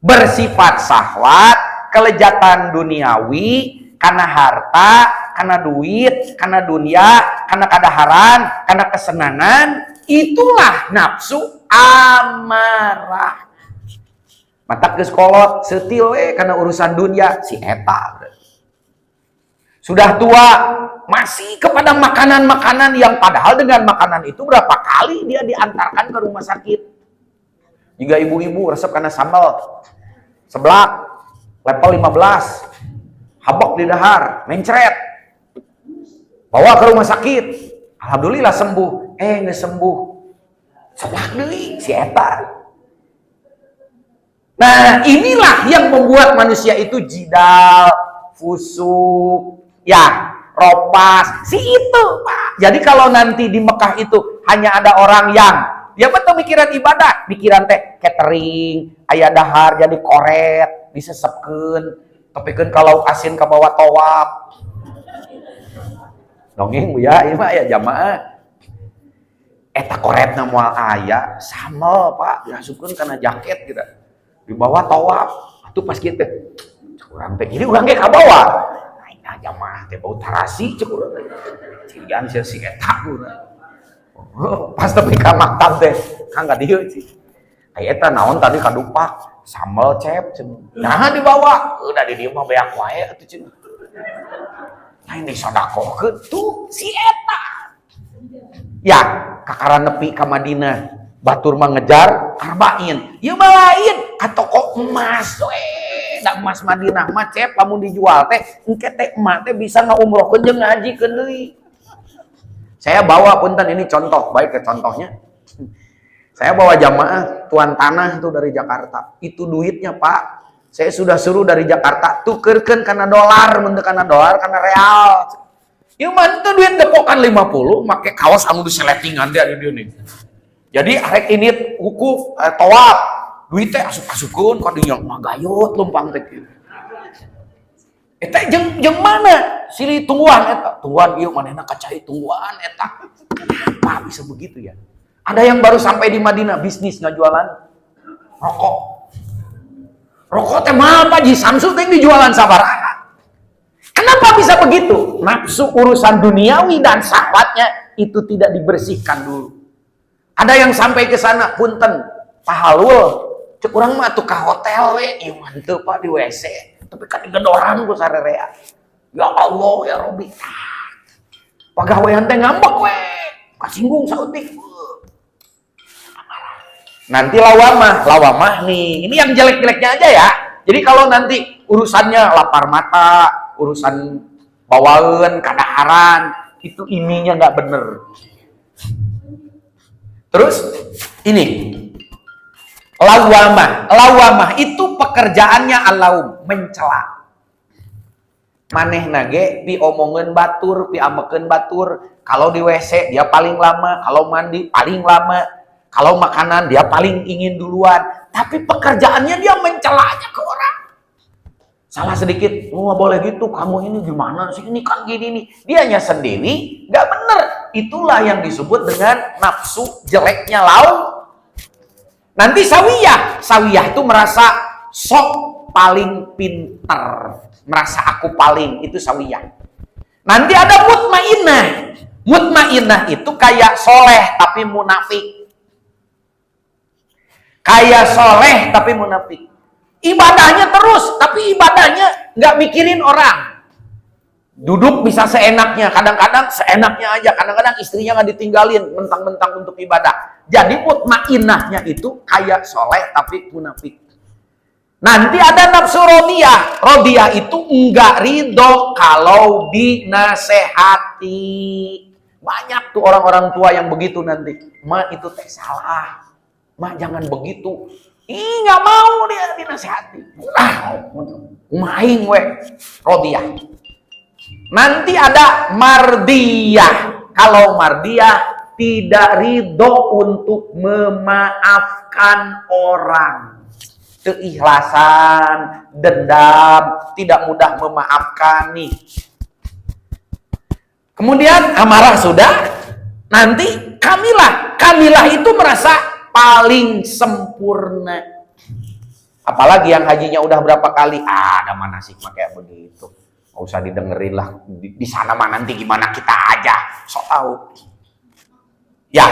bersifat syahwat, kelezatan duniawi, karena harta, karena duit, karena dunia, karena kadaharan, karena kesenangan. Itulah nafsu amarah. Matak geus kolot seutil we karena urusan dunia si eta. Sudah tua masih kepada makanan-makanan yang padahal dengan makanan itu berapa kali dia diantarkan ke rumah sakit. Juga ibu-ibu resep karena sambal seblak level 15 habak di dahar mencret bawa ke rumah sakit, alhamdulillah sembuh. Nggak sembuh, seblak deui si eta. Nah, inilah yang membuat manusia itu jidal, fusuk. Ya, Ropas, si itu Pak. Jadi kalau nanti di Mekah itu hanya ada orang yang dia betul mikiran ibadah, mikiran teh catering, aya dahar jadi koret, disesepkeun, tepikeun kalau asin ke bawah towab. Dongeng ya, ieu mah aya jamaah. Eta koretna moal aya, samel Pak, diasupkeun kana jaket gitu. Di bawah towab. Atuh pas kieu teh urang teh jadi urang ge ka bawah. Nah, jamaah teh bau tarasi ceuk urang teh. Cian sia si eta urang. Pas tepi ka maktab teh, Kang ka dieu sih. Aya eta naon tadi kadupak, sambal cep cenah. Nah dibawa, udah di dieu mah beak wae atuh cenah. Nah ini sodakohkeun tuh si eta. Ya, kakara nepi ka Madinah, batur mah ngejar arba'in. Ieu mah lain ka toko emas we. Da emas Madinah mah cep lamun dijual teh, engke teh emas teh bisa ngaumrohkeun jeung ngajikeun deui. Saya bawa punten ini contoh, baik ke contohnya. Saya bawa jamaah tuan tanah itu dari Jakarta. Itu duitnya Pak. Saya sudah suruh dari Jakarta tukerkeun kana dolar, mun teu kana dolar kana real. Ieu mah teu duit depokan 50, make kaos anu diseletingan teh di dieu nih. Jadi arek ini wukuf tawaf, duit teh asup-asupkeun ka dinya mah gayut lumpang teh kieu. Eta jeung mana? Silih tungguan eta. Tungguan ieu manehna kacai tungguan eta. Kenapa bisa begitu ya? Ada yang baru sampai di Madinah bisnis ngajualan rokok. Rokok teh mah Pak Ji Samsul teh dijualan sabaraha. Kenapa bisa begitu? Nafsu urusan duniawi dan syahwatnya itu tidak dibersihkan dulu. Ada yang sampai ke sana punten, Pak Halul, cek urang mah atuh ka hotel we, ieu manteu Pak di WC. Tapi kan digedoran ku sarerea. Ya Allah ya Robbi. Pagawean teh ngambek we. Kasinggung sautik. Nanti lawamah nih. Ini yang jelek-jeleknya aja ya. Jadi kalau nanti urusannya lapar mata, urusan bawaan, kadaharan, itu iminya nggak bener. Terus ini lawamah itu pekerjaannya alaum, mencela. Maneh nage pi omongeun batur, pi ambekeun batur. Kalau di WC dia paling lama, kalau mandi paling lama, kalau makanan dia paling ingin duluan. Tapi pekerjaannya dia mencela aja ke orang. Salah sedikit, oh boleh gitu, kamu ini gimana sih, ini kan gini nih. Dianya sendiri nggak bener. Itulah yang disebut dengan nafsu jeleknya lauk. Nanti sawiyah itu merasa sok paling pinter, merasa aku paling, itu sawiyah. Nanti ada mutmainah. Mutmainah itu kayak soleh tapi munafik. Kayak soleh tapi munafik. Ibadahnya terus, tapi ibadahnya nggak mikirin orang. Duduk bisa seenaknya, kadang-kadang seenaknya aja, kadang-kadang istrinya nggak ditinggalin, mentang-mentang untuk ibadah. Jadi mutmainahnya itu kayak soleh tapi munafik. Nanti ada nafsu rodiyah. Rodiyah itu enggak ridho kalau dinasehati. Banyak tuh orang-orang tua yang begitu nanti. Ma itu teh salah. Ma jangan begitu. Ih nggak mau dia dinasehati. Maing we. Rodiyah. Nanti ada mardiyah. Kalau mardiyah tidak ridho untuk memaafkan orang. Keikhlasan, dendam, tidak mudah memaafkan nih. Kemudian amarah sudah. Nanti kamilah itu merasa paling sempurna. Apalagi yang hajinya udah berapa kali, ada manasik mah kayak begitu. Nggak usah didengerin lah. Di sana mah nanti gimana kita aja, sok tahu. Ya,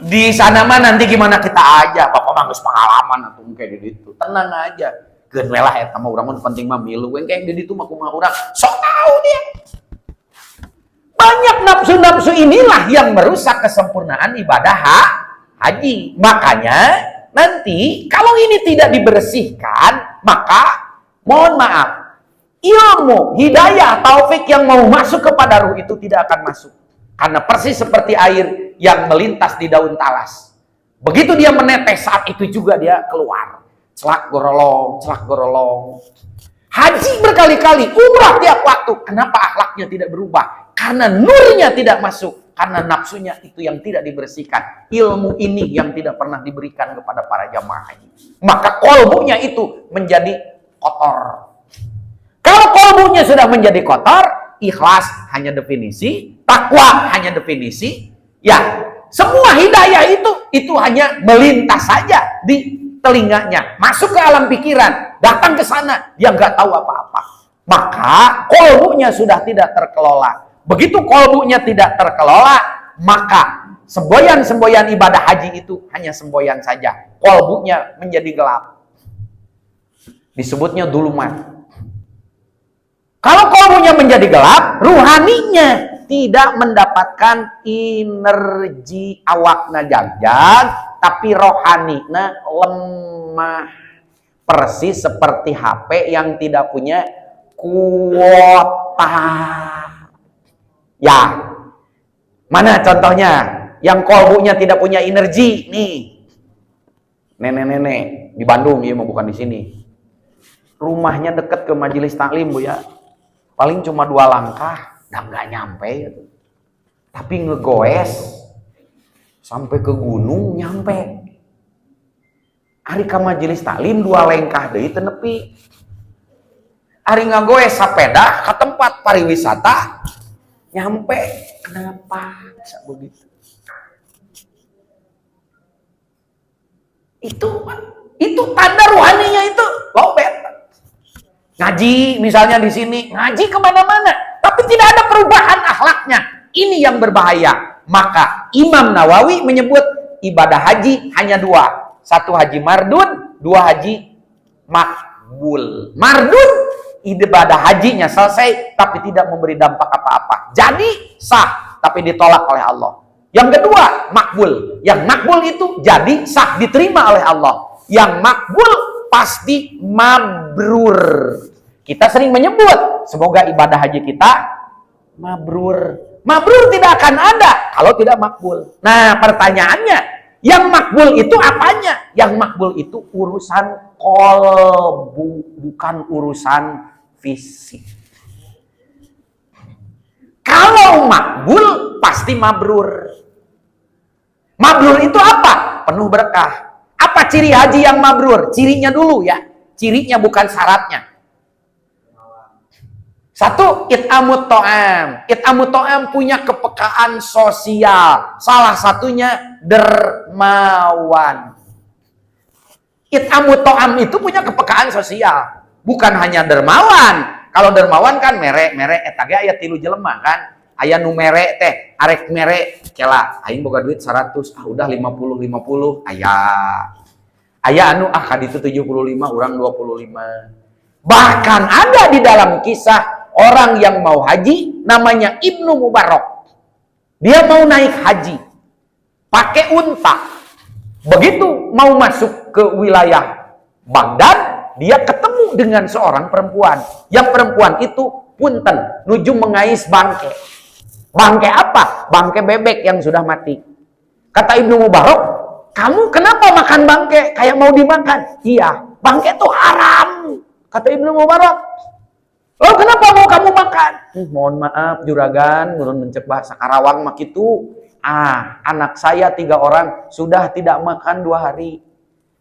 di sana mah nanti gimana kita aja. Bapak mah geus pengalaman atuh kayak di ditu. Tenang aja. Geun we lah eta mah urang mah penting mah milu. We kayak di ditu mah kumaha urang, sok tahu dia. Banyak nafsu-nafsu inilah yang merusak kesempurnaan ibadah haji. Makanya nanti kalau ini tidak dibersihkan, maka mohon maaf, ilmu, hidayah, taufik yang mau masuk kepada ruh itu tidak akan masuk. Karena persis seperti air yang melintas di daun talas. Begitu dia menetes, saat itu juga dia keluar. Celak gorolong, celak gorolong. Haji berkali-kali, umrah tiap waktu. Kenapa akhlaknya tidak berubah? Karena nurnya tidak masuk. Karena nafsunya itu yang tidak dibersihkan. Ilmu ini yang tidak pernah diberikan kepada para jamaah haji. Maka kolbunya itu menjadi kotor. Kalau kolbunya sudah menjadi kotor, ikhlas hanya definisi, takwa hanya definisi. Ya, semua hidayah itu hanya melintas saja di telinganya, masuk ke alam pikiran, datang ke sana, dia nggak tahu apa-apa. Maka kolbunya sudah tidak terkelola. Begitu kolbunya tidak terkelola, maka semboyan-semboyan ibadah haji itu hanya semboyan saja. Kolbunya menjadi gelap. Disebutnya dulumat. Kalau kolbunya menjadi gelap, ruhaninya tidak mendapatkan energi awakna jagjag, tapi rohanina lemah. Persis seperti HP yang tidak punya kuota. Ya, mana contohnya? Yang kolbunya tidak punya energi, nih. Nenek-nenek di Bandung, ya, bukan di sini. Rumahnya dekat ke majelis taklim, Bu, ya. Paling cuma 2 langkah, dan nggak nyampe. Gitu. Tapi ngegoes sampai ke gunung nyampe. Ari ka majelis taklim 2 langkah deui teu nepi. Ari ngagoes sapeda ke tempat pariwisata nyampe. Kenapa bisa begitu? Itu tanda ruhaninya itu lobet. Ngaji misalnya di sini, ngaji kemana-mana, tapi tidak ada perubahan akhlaknya. Ini yang berbahaya. Maka Imam Nawawi menyebut ibadah haji hanya 2. 1 haji mardun, 2 haji makbul. Mardun, ibadah hajinya selesai, tapi tidak memberi dampak apa-apa. Jadi sah, tapi ditolak oleh Allah. Yang kedua, makbul. Yang makbul itu jadi sah, diterima oleh Allah. Yang makbul pasti mabrur. Kita sering menyebut, semoga ibadah haji kita mabrur. Mabrur tidak akan ada kalau tidak makbul. Nah, pertanyaannya, yang makbul itu apanya? Yang makbul itu urusan qalbu, bukan urusan fisik. Kalau makbul, pasti mabrur. Mabrur itu apa? Penuh berkah. Apa ciri haji yang mabrur? Cirinya dulu ya. Cirinya bukan syaratnya. 1, it'amut to'am. It'amut to'am punya kepekaan sosial. Salah satunya dermawan. It'amut to'am itu punya kepekaan sosial. Bukan hanya dermawan. Kalau dermawan kan mere etage aya 3 jelema kan. Aya nu mere teh, arek mere cela. Aing boga duit 100, udah 50 aya. Aya anu kaditu 75, urang 25. Bahkan ada di dalam kisah orang yang mau haji namanya Ibnu Mubarak. Dia mau naik haji pakai unta. Begitu mau masuk ke wilayah Baghdad, dia ketemu dengan seorang perempuan. Yang perempuan itu punten nuju mengais bangke. Bangke apa? Bangke bebek yang sudah mati. Kata Ibnu Mubarak, "Kamu kenapa makan bangke? Kayak mau dimakan." "Iya, bangke itu haram." Kata Ibnu Mubarak. "Lalu kenapa mau kamu makan?" "Mohon maaf juragan, nurun mencek bahasa Karawang mak itu. Anak saya 3 orang sudah tidak makan 2 hari.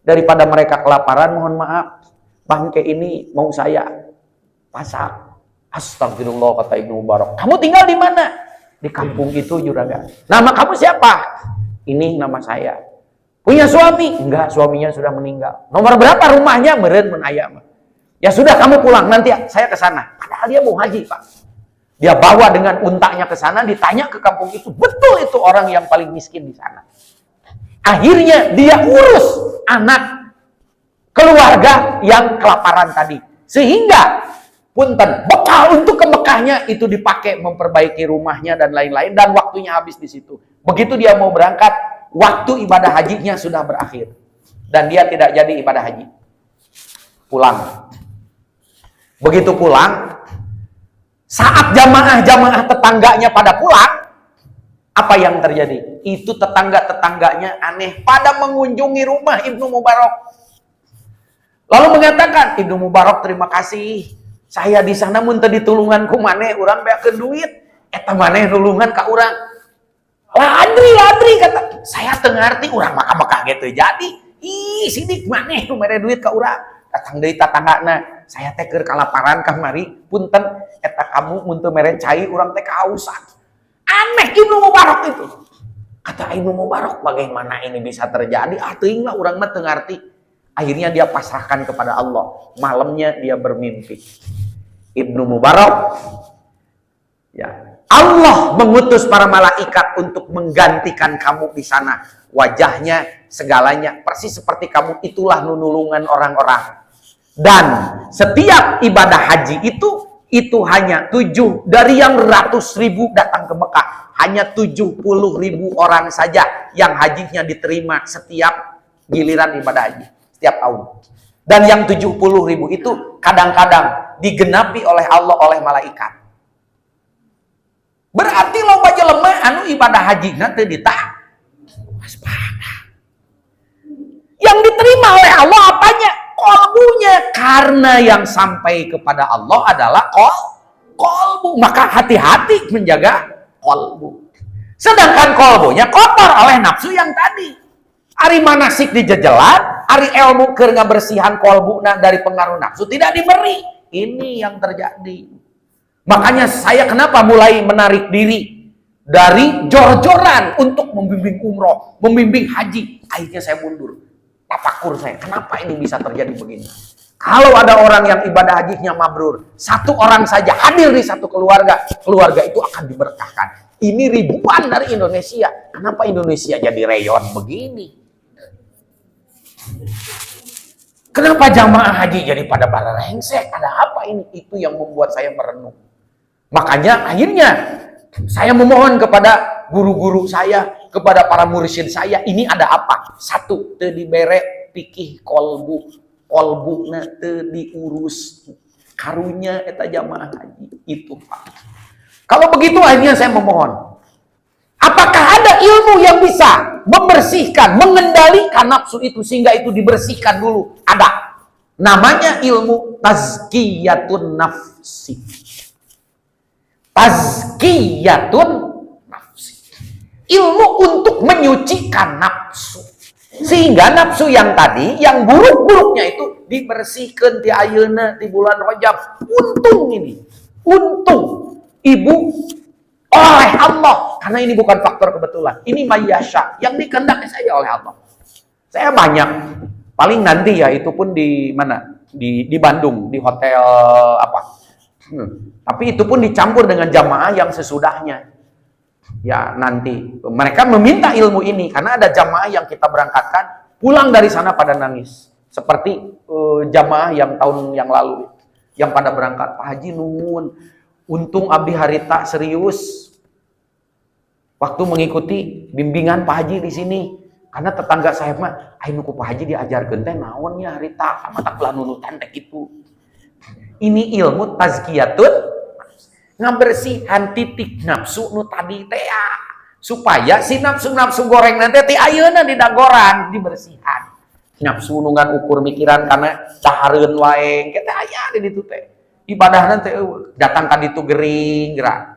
Daripada mereka kelaparan, mohon maaf, bangke ini mau saya pasak." Astagfirullah, kata Ibnu Mubarak. "Kamu tinggal di mana?" "Di kampung itu juragan." "Nama kamu siapa?" "Ini nama saya." "Punya suami?" "Enggak, suaminya sudah meninggal." "Nomor berapa rumahnya?" "Meureun mun aya mah." "Ya sudah, kamu pulang, nanti saya ke sana." Padahal dia mau haji, Pak. Dia bawa dengan untanya ke sana, ditanya ke kampung itu, betul itu orang yang paling miskin di sana. Akhirnya dia urus anak keluarga yang kelaparan tadi. Sehingga punten, bekal untuk ke Mekahnya itu dipakai memperbaiki rumahnya dan lain-lain, dan waktunya habis di situ. Begitu dia mau berangkat, waktu ibadah hajinya sudah berakhir. Dan dia tidak jadi ibadah haji. Pulang. Begitu pulang, saat jamaah-jamaah tetangganya pada pulang, apa yang terjadi? Itu tetangga-tetangganya aneh pada mengunjungi rumah Ibnu Mubarak. Lalu mengatakan, "Ibnu Mubarak, terima kasih. Saya di sana mun teu ditulungan ku maneh urang beakeun duit. Eta maneh nulungan ka urang. Ladri kata. Saya teu ngarti urang maka gitu jadi. Ih, sidik maneh nu mere duit ka urang. Datang deui tatanggana. Saya teh keur kalaparan kamari. Punten eta kamu mun teu mere cai urang teh kausan. Aneh Ibnu Mubarak itu. Kata Ibnu Mubarak, bagaimana ini bisa terjadi? Teuing lah urang mah teu ngarti. Akhirnya dia pasrahkan kepada Allah. Malamnya dia bermimpi. Ibnu Mubarak, ya, Allah mengutus para malaikat untuk menggantikan kamu di sana. Wajahnya, segalanya persis seperti kamu, itulah nunulungan orang-orang. Dan setiap ibadah haji itu hanya 7 dari yang ratus ribu datang ke Mekah. Hanya 70.000 orang saja yang hajinya diterima setiap giliran ibadah haji. Setiap tahun. Dan yang 70.000 itu kadang-kadang digenapi oleh Allah oleh malaikat. Berarti loba jelema anu ibadah haji nanti waspada. Yang diterima oleh Allah apanya? Kolbunya. Karena yang sampai kepada Allah adalah kolbu. Maka hati-hati menjaga kolbu. Sedangkan kolbunya kotor oleh nafsu yang tadi. Ari manasik dijejelan, ari ilmu keur ngabersihan kolbuna dari pengaruh nafsu tidak diberi. Ini yang terjadi. Makanya saya kenapa mulai menarik diri dari jor-joran untuk membimbing umroh, membimbing haji. Akhirnya saya mundur. Tafakur saya, kenapa ini bisa terjadi begini? Kalau ada orang yang ibadah hajinya mabrur, satu orang saja hadir di satu keluarga, keluarga itu akan diberkahkan. Ini ribuan dari Indonesia. Kenapa Indonesia jadi reyon begini? Kenapa jamaah haji jadi pada rengsek? Ada apa ini? Itu yang membuat saya merenung. Makanya akhirnya saya memohon kepada guru-guru saya, kepada para mursyid saya, ini ada apa? Satu, teu dibere pikih kolbuna teu diurus. Karunya eta jamaah haji. Itu Pak. Kalau begitu akhirnya saya memohon. Apakah ada ilmu yang bisa membersihkan, mengendalikan nafsu itu sehingga itu dibersihkan dulu? Ada. Namanya ilmu tazkiyatun nafsi. Tazkiyatun nafsi. Ilmu untuk menyucikan nafsu. Sehingga nafsu yang tadi, yang buruk-buruknya itu dibersihkan di ayeuna di bulan Rajab. Untung ini. Untung. Ibu oleh Allah, karena ini bukan faktor kebetulan, ini mayyasha, yang dikehendaki saja oleh Allah. Saya banyak, paling nanti ya itu pun di mana, di Bandung, di hotel apa, tapi itu pun dicampur dengan jamaah yang sesudahnya. Ya nanti mereka meminta ilmu ini karena ada jamaah yang kita berangkatkan pulang dari sana pada nangis, seperti jamaah yang tahun yang lalu, yang pada berangkat, Pak Haji nuhun. Untung abdi harita serius waktu mengikuti bimbingan Pak Haji di sini. Karena tetangga saya mah, ayo ku Pak Haji diajarkeun teh naon nya harita, mata ulah nunutan teh kitu. Ini ilmu tazkiyatun, ngabersihan titik nafsu nu tadi teh supaya si nafsu-nafsu goreng nanti ti ayeuna di dagoran dibersihan. Nafsu nu ngan ukur mikiran karena dahareun wae, kita aya di ditu teh. Ibadah nanti datang kan itu gering gerak.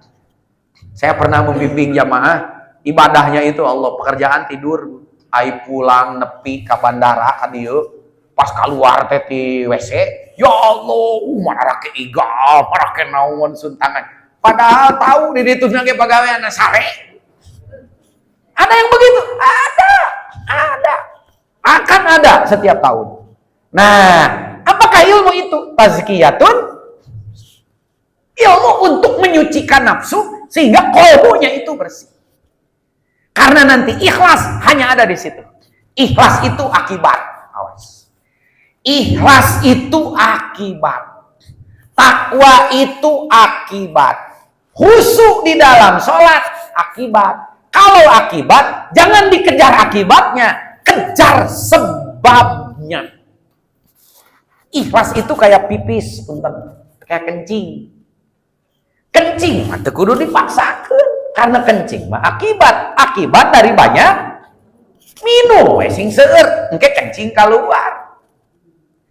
Saya pernah membimbing jamaah ibadahnya itu Allah pekerjaan tidur, ai pulang nepi ka bandara ka dieu pas keluar teh ti WC, ya Allah mana rake igal, rake naon suntangan. Padahal tahu di ditu ge pagawean sare. Ada yang begitu? Ada. Akan ada setiap tahun. Nah, apakah ilmu itu tazkiyatun? Ilmu untuk menyucikan nafsu sehingga kolbunya itu bersih. Karena nanti ikhlas hanya ada di situ. Ikhlas itu akibat. Awas. Ikhlas itu akibat. Takwa itu akibat. Khusyuk di dalam sholat akibat. Kalau akibat, jangan dikejar akibatnya, kejar sebabnya. Ikhlas itu kayak pipis, kayak kencing. Kencing mah teu kudu dipaksakeun karena kencing mah akibat dari banyak minum we sing seueur engke kencing keluar.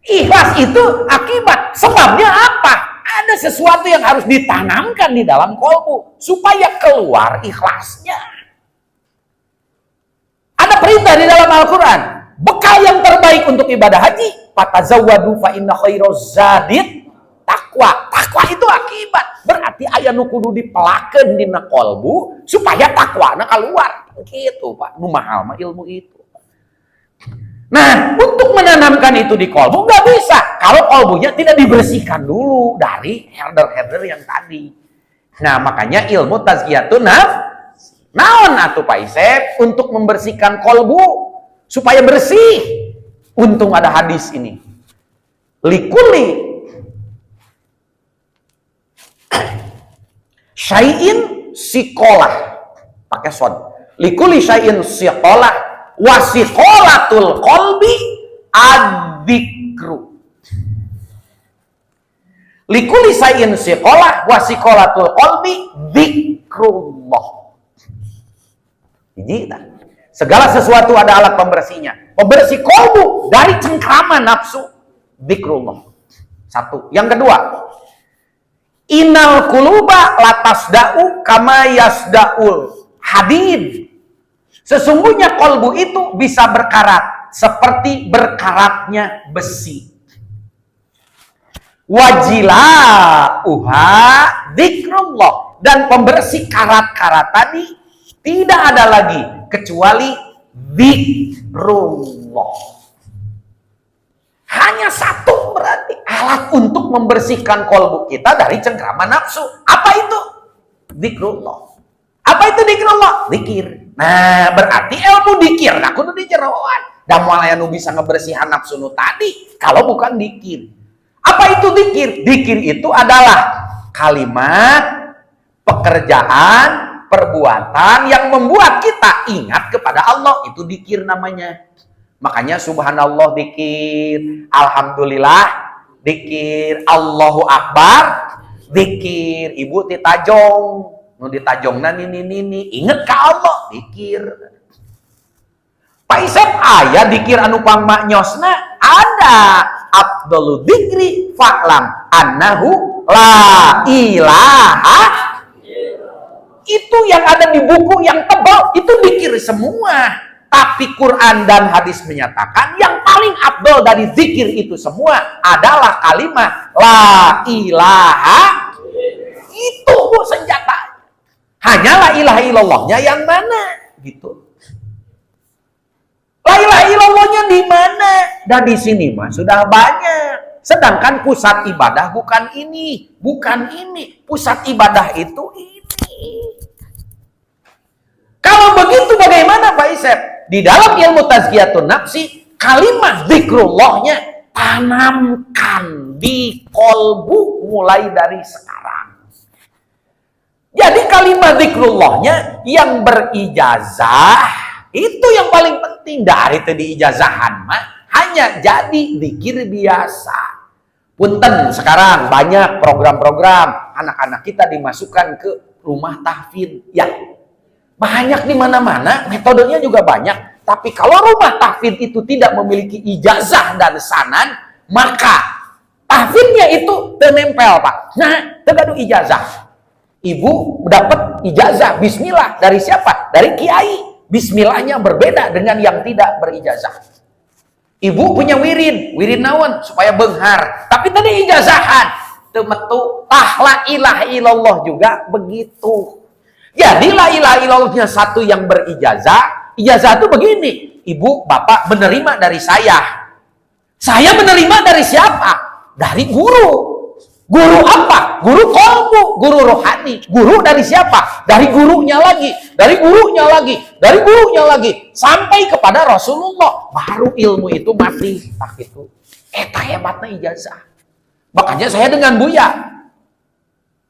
Ikhlas itu akibat, sebabnya apa? Ada sesuatu yang harus ditanamkan di dalam kolbu supaya keluar ikhlasnya. Ada perintah di dalam Al-Quran, bekal yang terbaik untuk ibadah haji, fatazawwadu fa inna khairaz zadid taqwa. Takwa itu akibat. Berarti aya nu kudu dipelakeun dina kolbu supaya takwana keluar. Gitu, Pak. Nu mahal mah ilmu itu. Nah, untuk menanamkan itu di kolbu nggak bisa kalau kolbunya tidak dibersihkan dulu dari herder-herder yang tadi. Nah, makanya ilmu tazkiyatun nafs naon atuh Pak Isep untuk membersihkan kolbu supaya bersih. Untung ada hadis ini. Likuli syai'in sikolah, pakai sod. Likuli syai'in sikolah wasiqolatul qalbi adzikru. Likuli syai'in sikolah wasiqolatul qalbi dzikrullah. Jadi segala sesuatu ada alat pembersihnya. Pembersih kolbu dari cengkraman nafsu, dzikrullah. Satu. Yang kedua, innal quluba latasda'u kama yasda'ul hadid. Sesungguhnya kolbu itu bisa berkarat seperti berkaratnya besi. Wajila'uha dzikrullah. Dan pembersih karat-karat tadi tidak ada lagi kecuali dzikrullah. Hanya satu berarti alat untuk membersihkan kolbu kita dari cengkraman nafsu. Apa itu? Dzikrullah. Apa itu dzikrullah? Zikir. Nah, berarti ilmu dikir. Nah, kudu dijeroan. Dan mulai anu bisa ngebersihan nafsu nu tadi kalau bukan dikir. Apa itu dikir? Dikir itu adalah kalimat, pekerjaan, perbuatan yang membuat kita ingat kepada Allah. Itu dikir namanya. Makanya subhanallah dikir, alhamdulillah dikir, Allahu Akbar dikir. Ibu ditajong, nu ditajongna nini inget ka Allah dikir. Pak Isep aya dikir anu pangmanyosna ada. Afdalu dzikri fa'lam annahu la ilaha. Itu yang ada di buku yang tebal itu dikir semua. Tapi Quran dan hadis menyatakan yang paling afdal dari zikir itu semua adalah kalimat la ilaha. Itu Bu senjata. Hanya la ilaha illallahnya yang mana? Gitu. La ilaha illallahnya di mana? Dan di sini mah sudah banyak. Sedangkan pusat ibadah bukan ini, bukan ini. Pusat ibadah itu ini. Kalau begitu bagaimana Pak Isep? Di dalam ilmu tazkiyatun nafsi, kalimat zikrullahnya tanamkan di kolbu mulai dari sekarang. Jadi kalimat zikrullahnya yang berijazah, itu yang paling penting. Dari tadi ijazahan mah hanya jadi zikir biasa. Punten sekarang banyak program-program anak-anak kita dimasukkan ke rumah tahfidz. Ya, banyak di mana-mana, metodenya juga banyak. Tapi kalau rumah tahfidz itu tidak memiliki ijazah dan sanan, maka tahfidznya itu menempel, Pak. Nah, tergaduh ijazah. Ibu dapat ijazah bismillah dari siapa? Dari kiai. Bismillahnya berbeda dengan yang tidak berijazah. Ibu punya wirid naon supaya benghar. Tapi tadi ijazahan. Temetu la ilaha illallah juga begitu. Jadi la ilaha illallahnya satu yang berijazah. Ijazah itu begini. Ibu, bapak menerima dari saya. Saya menerima dari siapa? Dari guru. Guru apa? Guru kolbu, guru rohani. Guru dari siapa? Dari gurunya lagi, dari gurunya lagi, dari gurunya lagi, sampai kepada Rasulullah. Baru ilmu itu mati. Tak itu. Eta hebatnya ijazah. Makanya saya dengan Buya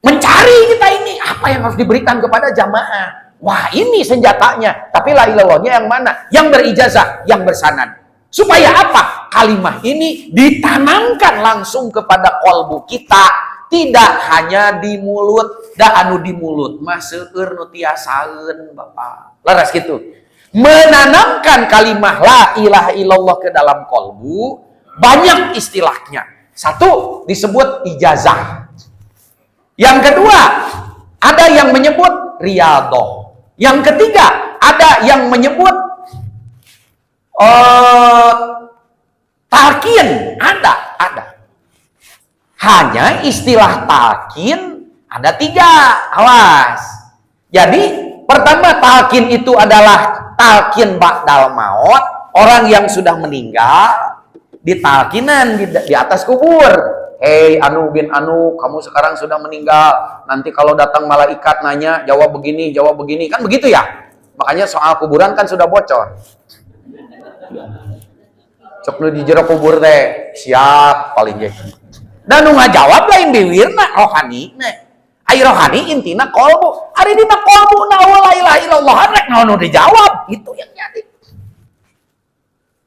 mencari kita ini apa yang harus diberikan kepada jamaah. Wah, ini senjatanya. Tapi la ilallahnya yang mana? Yang berijazah, yang bersanan. Supaya apa? Kalimah ini ditanamkan langsung kepada kolbu kita. Tidak hanya di mulut. Da anu di mulut mah seueur nu tiasaeun Bapak. Laras gitu. Menanamkan kalimah la ilaha illallah ke dalam kolbu banyak istilahnya. Satu disebut ijazah. Yang kedua, ada yang menyebut riyadhah. Yang ketiga, ada yang menyebut talqin. Ada. Hanya istilah talqin ada 3. Awas. Jadi, pertama talqin itu adalah talqin ba'dal maut. Orang yang sudah meninggal ditalkinan di atas kubur. Hei Anu bin Anu, kamu sekarang sudah meninggal. Nanti kalau datang malaikat nanya, jawab begini. Kan begitu ya? Makanya soal kuburan kan sudah bocor. Cok nu di jero kubur teh, siap paling jadi. Dan nu ngajawab lain biwirna rohani. Ai rohani intina qalbu. Ari dina qalbu na la ilaha illallah rek naon dijawab. Itu yang jadi.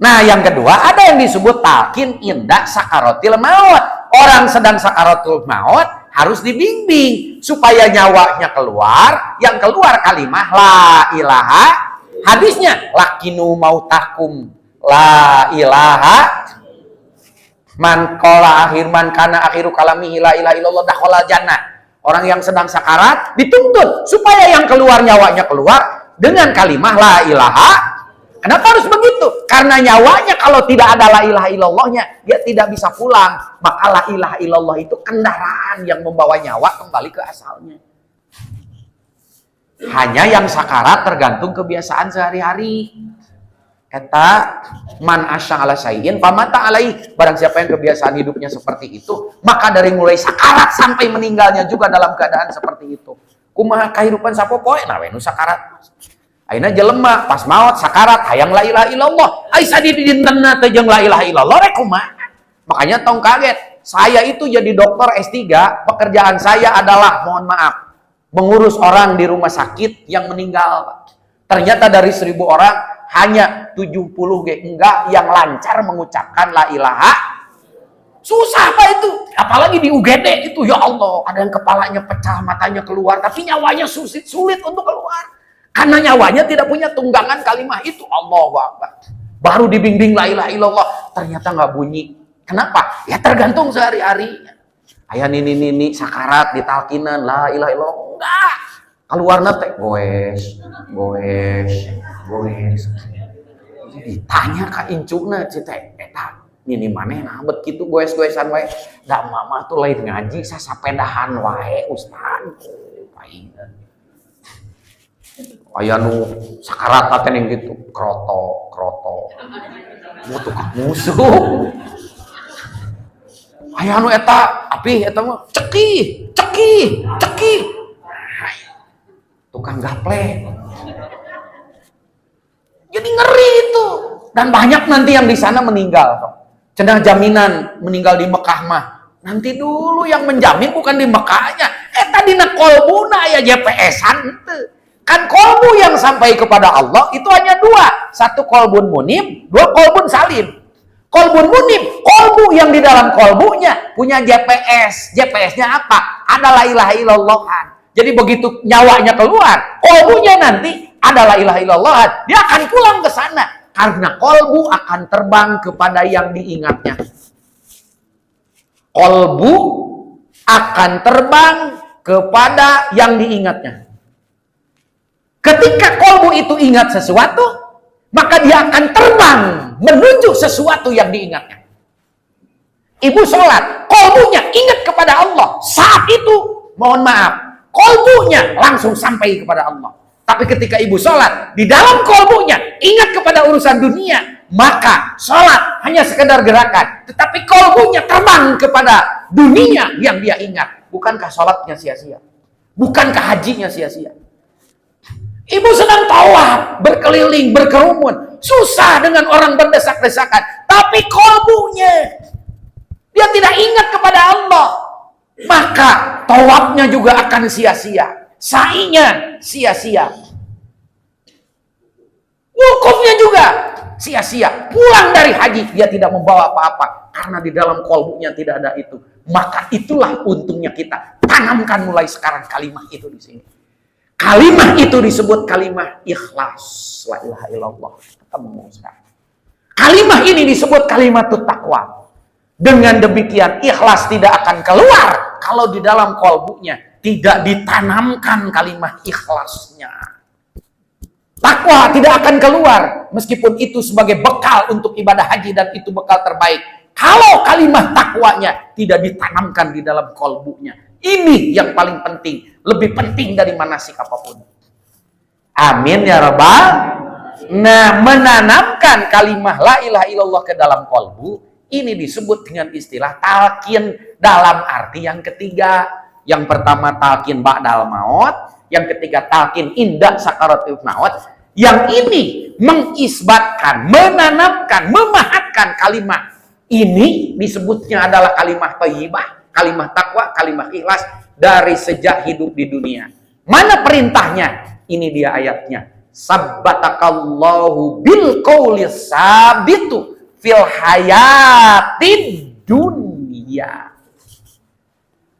Nah, yang kedua, ada yang disebut talqin inda sakaratil maut. Orang sedang sakaratul maut harus dibimbing supaya nyawanya keluar, yang keluar kalimah la ilaha. Hadisnya lakinu mautakum la ilaha man qala man kana akhiru kalamihi la ilaha illallah dakhala jannah. Orang yang sedang sakarat dituntut supaya yang keluar nyawanya keluar dengan kalimah la ilaha. Kenapa harus begitu? Karena nyawanya kalau tidak ada la ilaha illallahnya, dia tidak bisa pulang. Maka la ilaha illallah itu kendaraan yang membawa nyawa kembali ke asalnya. Hanya yang sakarat tergantung kebiasaan sehari-hari. Eta man asya ala syai'in famata alai. Barang siapa yang kebiasaan hidupnya seperti itu, maka dari mulai sakarat sampai meninggalnya juga dalam keadaan seperti itu. Kumaha kahirupan sapopoe na we nu sakarat. Aina jelema pas maut sakarat hayang la ilaha illallah. Ai sadi dintenna teh jeung la ilaha illallah rek kumaha. Makanya tong kaget. Saya itu jadi dokter S3, pekerjaan saya adalah mohon maaf mengurus orang di rumah sakit yang meninggal. Ternyata dari 1000 orang hanya 70 enggak yang lancar mengucapkan la ilaha. Susah apa itu? Apalagi di UGD itu, ya Allah, ada yang kepalanya pecah, matanya keluar, tapi nyawanya sulit untuk keluar. Karena nyawanya tidak punya tunggangan kalimat itu. Allahu Akbar. Baru dibimbing la ilaha illallah, ternyata nggak bunyi. Kenapa? Ya tergantung sehari-harinya. Ayah nini sakarat ditalkinan la ilaha illallah. Enggak. Keluarna teh goes. Ditanya ka incuna cita eta nini maneh nah bet kitu goes-goesan wae. Da mama tuh lain ngaji sasapedahan wae Ustaz. Aya nu sakarat teh ning gitu, kroto. Butuh musuh. Aya nu eta, apih eta mah ceki. Tukang gaple. Jadi ngeri itu. Dan banyak nanti yang di sana meninggal. Cenah jaminan meninggal di Mekah mah. Nanti dulu yang menjamin bukan di Mekahnya. Eta dina kolbuna aya GPS-an teu. Kan kolbu yang sampai kepada Allah itu hanya 2. 1 kolbun munib, 2 kolbun salim. Kolbun munib, kolbu yang di dalam kolbunya punya GPS. GPS-nya apa? Ada la ilaha illallah. Jadi begitu nyawanya keluar, kolbunya nanti ada la ilaha illallah. Dia akan pulang ke sana. Karena kolbu akan terbang kepada yang diingatnya. Kolbu akan terbang kepada yang diingatnya. Ketika kolbu itu ingat sesuatu, maka dia akan terbang menuju sesuatu yang diingatnya. Ibu sholat, kolbunya ingat kepada Allah. Saat itu, mohon maaf, kolbunya langsung sampai kepada Allah. Tapi ketika ibu sholat, di dalam kolbunya ingat kepada urusan dunia, maka sholat hanya sekedar gerakan. Tetapi kolbunya terbang kepada dunia yang dia ingat. Bukankah sholatnya sia-sia? Bukankah hajinya sia-sia? Ibu sedang tawaf, berkeliling, berkerumun. Susah dengan orang berdesak-desakan. Tapi kolbunya, dia tidak ingat kepada Allah. Maka tawafnya juga akan sia-sia. Sa'inya sia-sia. Wukufnya juga sia-sia. Pulang dari haji, dia tidak membawa apa-apa. Karena di dalam kolbunya tidak ada itu. Maka itulah untungnya kita. Tanamkan mulai sekarang kalimat itu di sini. Kalimah itu disebut kalimah ikhlas. La ilaha illallah. Ketemu sekarang. Kalimah ini disebut kalimat taqwa. Dengan demikian ikhlas tidak akan keluar kalau di dalam kolbunya tidak ditanamkan kalimat ikhlasnya, takwa tidak akan keluar, meskipun itu sebagai bekal untuk ibadah haji dan itu bekal terbaik. Kalau kalimat takwanya tidak ditanamkan di dalam kolbunya, ini yang paling penting, lebih penting dari manasik apapun. Amin ya rabbal. Nah, menanamkan kalimah la ilaha illallah ke dalam kolbu, ini disebut dengan istilah talqin dalam arti yang ketiga. Yang pertama talqin ba'dal maut, yang ketiga talqin inda sakaratul maut. Yang ini mengisbatkan, menanamkan, memahatkan kalimat. Ini disebutnya adalah kalimah thayyibah, kalimah takwa, kalimah ikhlas dari sejak hidup di dunia. Mana perintahnya? Ini dia ayatnya. Sabbatakallahu bil qawli sabitu fil hayatid dunia.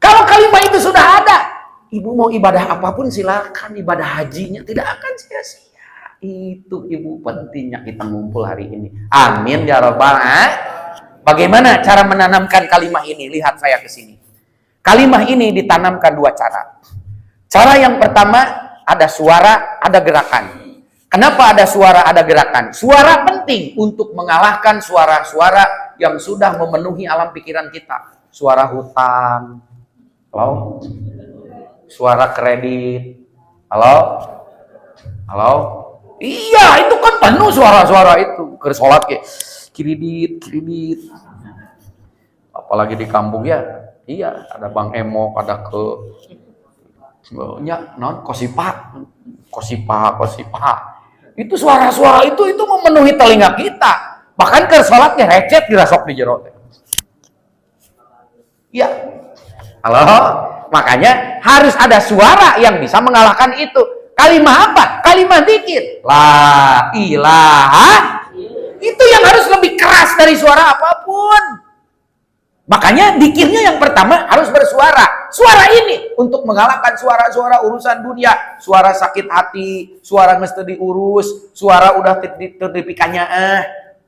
Kalau kalimat itu sudah ada, ibu mau ibadah apapun silakan, ibadah hajinya tidak akan sia-sia. Itu ibu pentingnya kita ngumpul hari ini. Amin ya rabbal alamin. Bagaimana cara menanamkan kalimat ini? Lihat saya ke sini. Kalimat ini ditanamkan dua cara. Cara yang pertama, ada suara, ada gerakan. Kenapa ada suara, ada gerakan? Suara penting untuk mengalahkan suara-suara yang sudah memenuhi alam pikiran kita. Suara hutang, halo? Suara kredit, halo? Halo? Iya, itu kan penuh suara-suara itu. Ke sholat kayak kredit. Apalagi di kampung ya, iya, ada Bang Emok, ada ke non kosipa. Itu suara-suara itu memenuhi telinga kita. Bahkan ke sholatnya recet dirasok di jero. Ya. Halo? Makanya harus ada suara yang bisa mengalahkan itu. Kalimat apa? Kalimat dzikir. La ilaha. Itu yang harus lebih keras dari suara apapun. Makanya dzikirnya yang pertama harus bersuara. Suara ini untuk mengalahkan suara-suara urusan dunia, suara sakit hati, suara mesti diurus, suara udah terdipikannya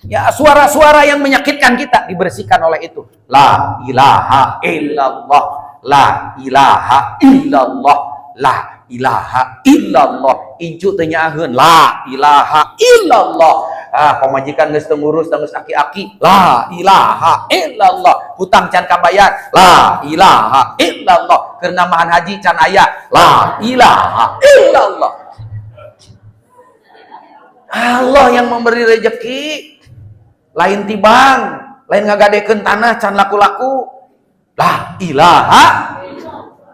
ya, suara-suara yang menyakitkan kita dibersihkan oleh itu. La ilaha illallah, la ilaha illallah, la ilaha illallah. Incu tenyaheun la ilaha illallah. Pemajikan geus teu ngurus geus aki-aki, la ilaha illallah. Hutang can kabayar, la ilaha illallah. Keur namahan haji can aya, la ilaha illallah. Allah yang memberi rezeki, lain tibang, lain ngagadekeun tanah can laku-laku. La ilaha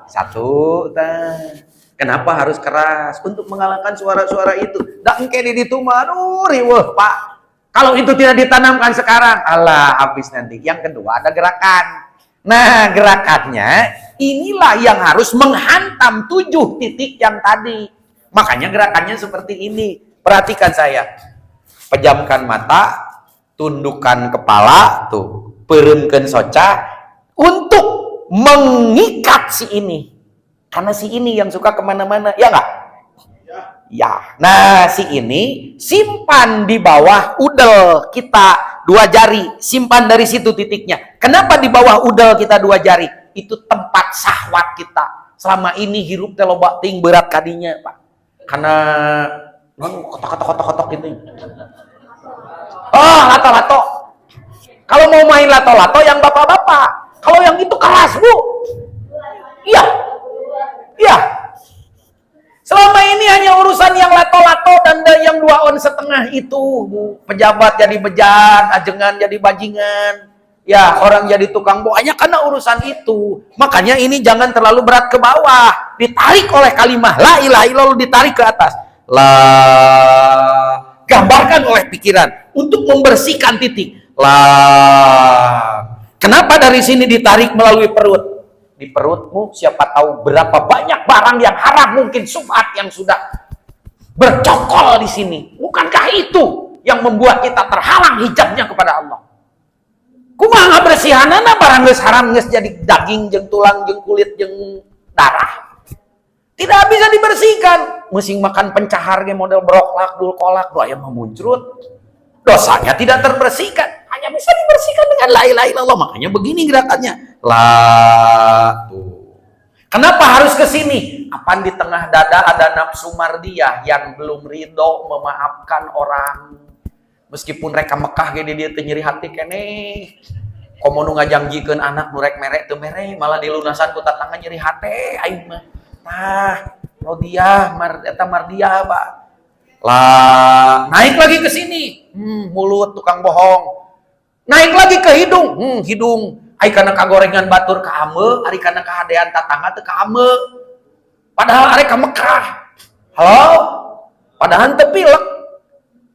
satu tah. Kenapa harus keras? Untuk mengalahkan suara-suara itu. Da engke di ditu mah aduh riweuh, Pak. Kalau itu tidak ditanamkan sekarang, alah habis nanti. Yang kedua ada gerakan. Nah, gerakannya inilah yang harus menghantam 7 titik yang tadi. Makanya gerakannya seperti ini. Perhatikan saya. Pejamkan mata, tundukkan kepala, tuh, pereumkeun soca untuk mengikat si ini. Karena si ini yang suka kemana-mana, ya nggak? Ya. Nah, si ini simpan di bawah udel kita 2 jari, simpan dari situ titiknya. Kenapa di bawah udel kita 2 jari? Itu tempat syahwat kita. Selama ini hirup teh loba ting berat kadinya, Pak. Karena kotok-kotok gitu. Oh, lato-lato. Kalau mau main lato-lato yang bapak-bapak. Kalau yang itu keras, Bu. Iya. Ya, selama ini hanya urusan yang lato-lato dan yang 2 on setengah itu, Bu. Pejabat jadi bejat, ajengan jadi bajingan, ya orang jadi tukang bohong, hanya karena urusan itu. Makanya ini jangan terlalu berat ke bawah, ditarik oleh kalimah la ilaha illallah, ditarik ke atas. La, gambarkan oleh pikiran untuk membersihkan titik. La, kenapa dari sini ditarik melalui perut? Di perutmu siapa tahu berapa banyak barang yang haram, mungkin syubhat yang sudah bercokol di sini. Bukankah itu yang membuat kita terhalang hijabnya kepada Allah? Kumaha bersihanana barang geus haram geus jadi daging jeung tulang jeung kulit jeung darah. Tidak bisa dibersihkan. Meusing makan pencahar ge model broklak, dul kolak, doa yang memuncrut. Dosanya tidak terbersihkan. Hanya bisa dibersihkan dengan la ilaha illallah. Makanya begini gerakannya. La, tuh. Kenapa harus ke sini? Apaan di tengah dada ada nafsu mardiyah yang belum ridho memaafkan orang. Meskipun mereka Mekah gini dia nyeri hati kene. Komo nu ngajanggikeun anak nu rek mere teu mere malah dilunasan ku tatangga nyeri hati aing mah. Tah, Rodiyah, eta mardiyah, Pak. Lah, naik lagi ke sini. Mulut tukang bohong. Naik lagi ke hidung. Hidung. Ai kana kagorengan batur ka ame, ari kana kahadean tatangga teu ka ame. Padahal ari ka Mekah. Halo? Padahal teu pilek.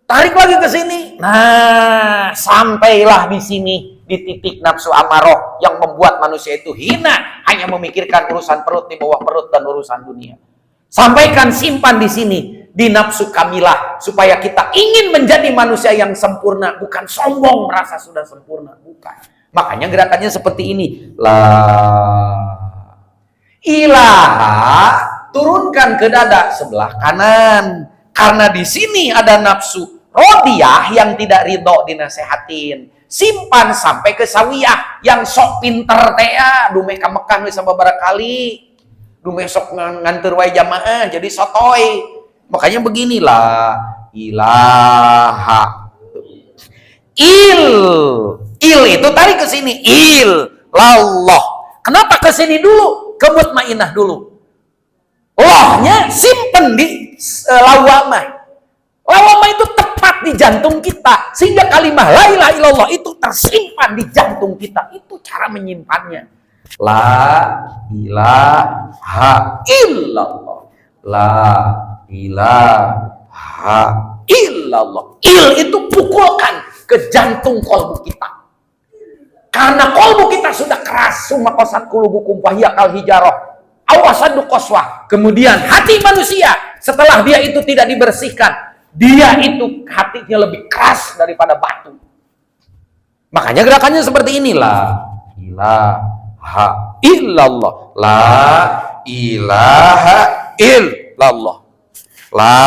Tarik lagi ke sini. Nah, sampailah di sini di titik nafsu amaroh yang membuat manusia itu hina, hanya memikirkan urusan perut di bawah perut dan urusan dunia. Sampaikan, simpan di sini di nafsu kamilah supaya kita ingin menjadi manusia yang sempurna, bukan sombong merasa sudah sempurna, bukan. Makanya gerakannya seperti ini. La ilaha, turunkan ke dada sebelah kanan. Karena di sini ada nafsu rodiyah yang tidak ridho dinasehatin. Simpan sampai ke sawiyah yang sok pinter teh ya, dume ka Mekah geus sababaraha kali. Dume sok nganter wae jamaah jadi sotoy. Makanya beginilah ilaha. Il itu tarik ke sini. Lallah. Kenapa ke sini dulu? Ke mutmainah dulu. Allahnya simpen di lawamah. Lawamah itu tepat di jantung kita, sehingga kalimat la ilaha illallah itu tersimpan di jantung kita. Itu cara menyimpannya. La ilaha illallah. La ilaha illallah. Itu pukulkan ke jantung kolbu kita. Karena kolbu kita sudah keras, sumakosat kulubukum fahiyya kal hijarah. Awasadu qaswah. Kemudian hati manusia setelah dia itu tidak dibersihkan, dia itu hatinya lebih keras daripada batu. Makanya gerakannya seperti inilah. Ilaha illallah. La ilaha illallah. La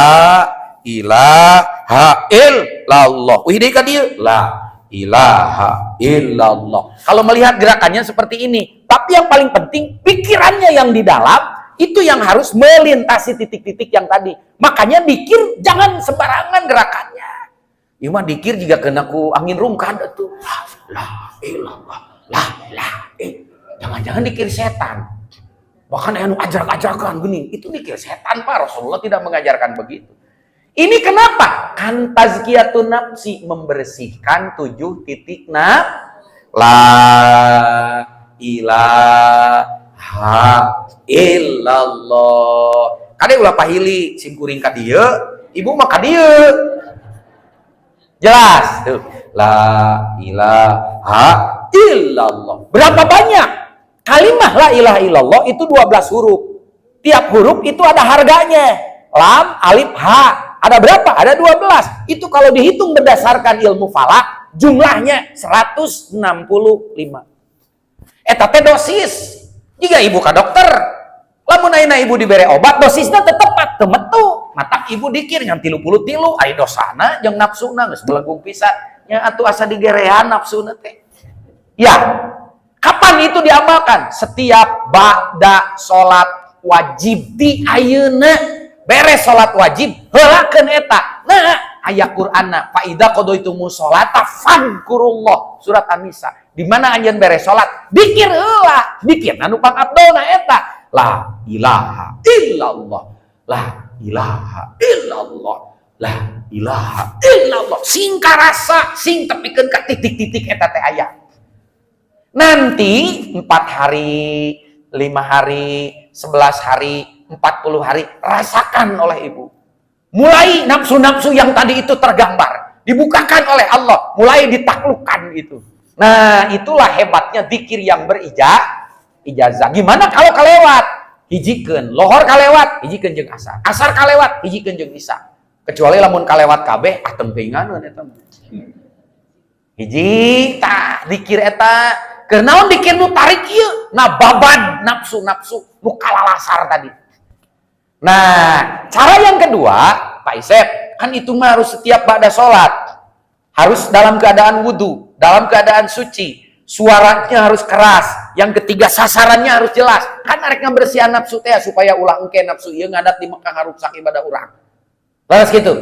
ilaha illallah. Wih deh dia. La ilaha illallah. Kalau melihat gerakannya seperti ini, tapi yang paling penting pikirannya yang di dalam itu yang harus melintasi titik-titik yang tadi. Makanya dikir jangan sembarangan gerakannya. Ieu mah dikir juga kena ku angin rungkad atuh. La ilallah. La jangan-jangan dikir setan. Bahkan anu ajak-ajakan gini, itu dikir setan Pak. Rasulullah tidak mengajarkan begitu. Ini kenapa? Kan tazkiyatun nafsi, membersihkan 7 titik la ilaha illallah. Kade ulah pahili simkuring ka dieu, ibu mah ka dieu. Jelas tuh. La ilaha illallah. Berapa banyak? Kalimah la ilaha illallah itu 12 huruf. Tiap huruf itu ada harganya. Lam, alif, ha. Ada berapa? Ada 12. Itu kalau dihitung berdasarkan ilmu falak, jumlahnya 165. Eta teh dosis. Jika ibu ka dokter, lamun ayeuna ibu dibere obat, dosisnya tepat teu metu. Matak ibu dikir ngan 33, ai dosana jeung nafsuna geus belenggung pisan. Nya atuh asa digerean nafsuna teh. Ya. Kapan itu diamalkan? Setiap ba'da salat wajib di ayeuna. Beres salat wajib, heulakeun eta. Nah, aya Qur'anna, fa idza qadaitumus sholata fadhkurullah, surat An-Nisa. Di mana anjeun beres salat, dikir heula, dikirna nu pangabdona eta. La ilaha illallah. La ilaha illallah. La ilaha illallah. Sing karasa, sing tepikeun ka titik-titik eta teh aya. Nanti 4 hari, 5 hari, 11 hari, 40 hari rasakan oleh ibu. Mulai nafsu-nafsu yang tadi itu tergambar, dibukakan oleh Allah, mulai ditaklukkan itu. Nah, itulah hebatnya zikir yang berijazah. Gimana kalau kalewat? Hijikeun, lohor kalewat, hijikeun jeung asar. Asar kalewat, hijikeun jeung isya. Kecuali lamun kalewat kabeh atem teuinganeun eta. Hiji tah zikir eta, keur naon zikir nu tarik ieu? Nababan nafsu-nafsu nu kalalasar tadi. Nah, cara yang kedua, Pak Isep, kan itu mah harus setiap ba'da sholat. Harus dalam keadaan wudhu, dalam keadaan suci. suaranya harus keras, yang ketiga sasarannya harus jelas. Kan arek ngabersihan nafsu teh supaya ulah engke nafsu ieu ngadat di Mekah ngarusak ibadah urang. Laras gitu.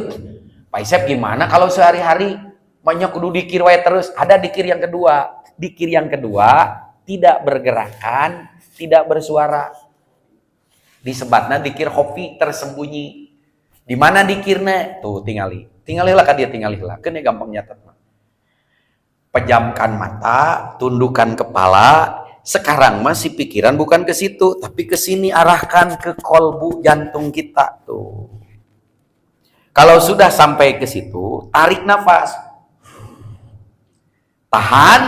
Pak Isep gimana kalau sehari-hari banyak kudu dikir wae terus? Ada dikir yang kedua. Dikir yang kedua tidak bergerakan, tidak bersuara. Disebatna dikir hopi tersembunyi. Di mana dikirna? Tuh tingali. Tingalilah ka dia tingalilah. Keun gampang nyatet mah. Pejamkan mata, tundukkan kepala. Sekarang masih pikiran bukan ke situ, tapi ke sini, arahkan ke kolbu jantung kita tuh. Kalau sudah sampai ke situ, tarik nafas. Tahan,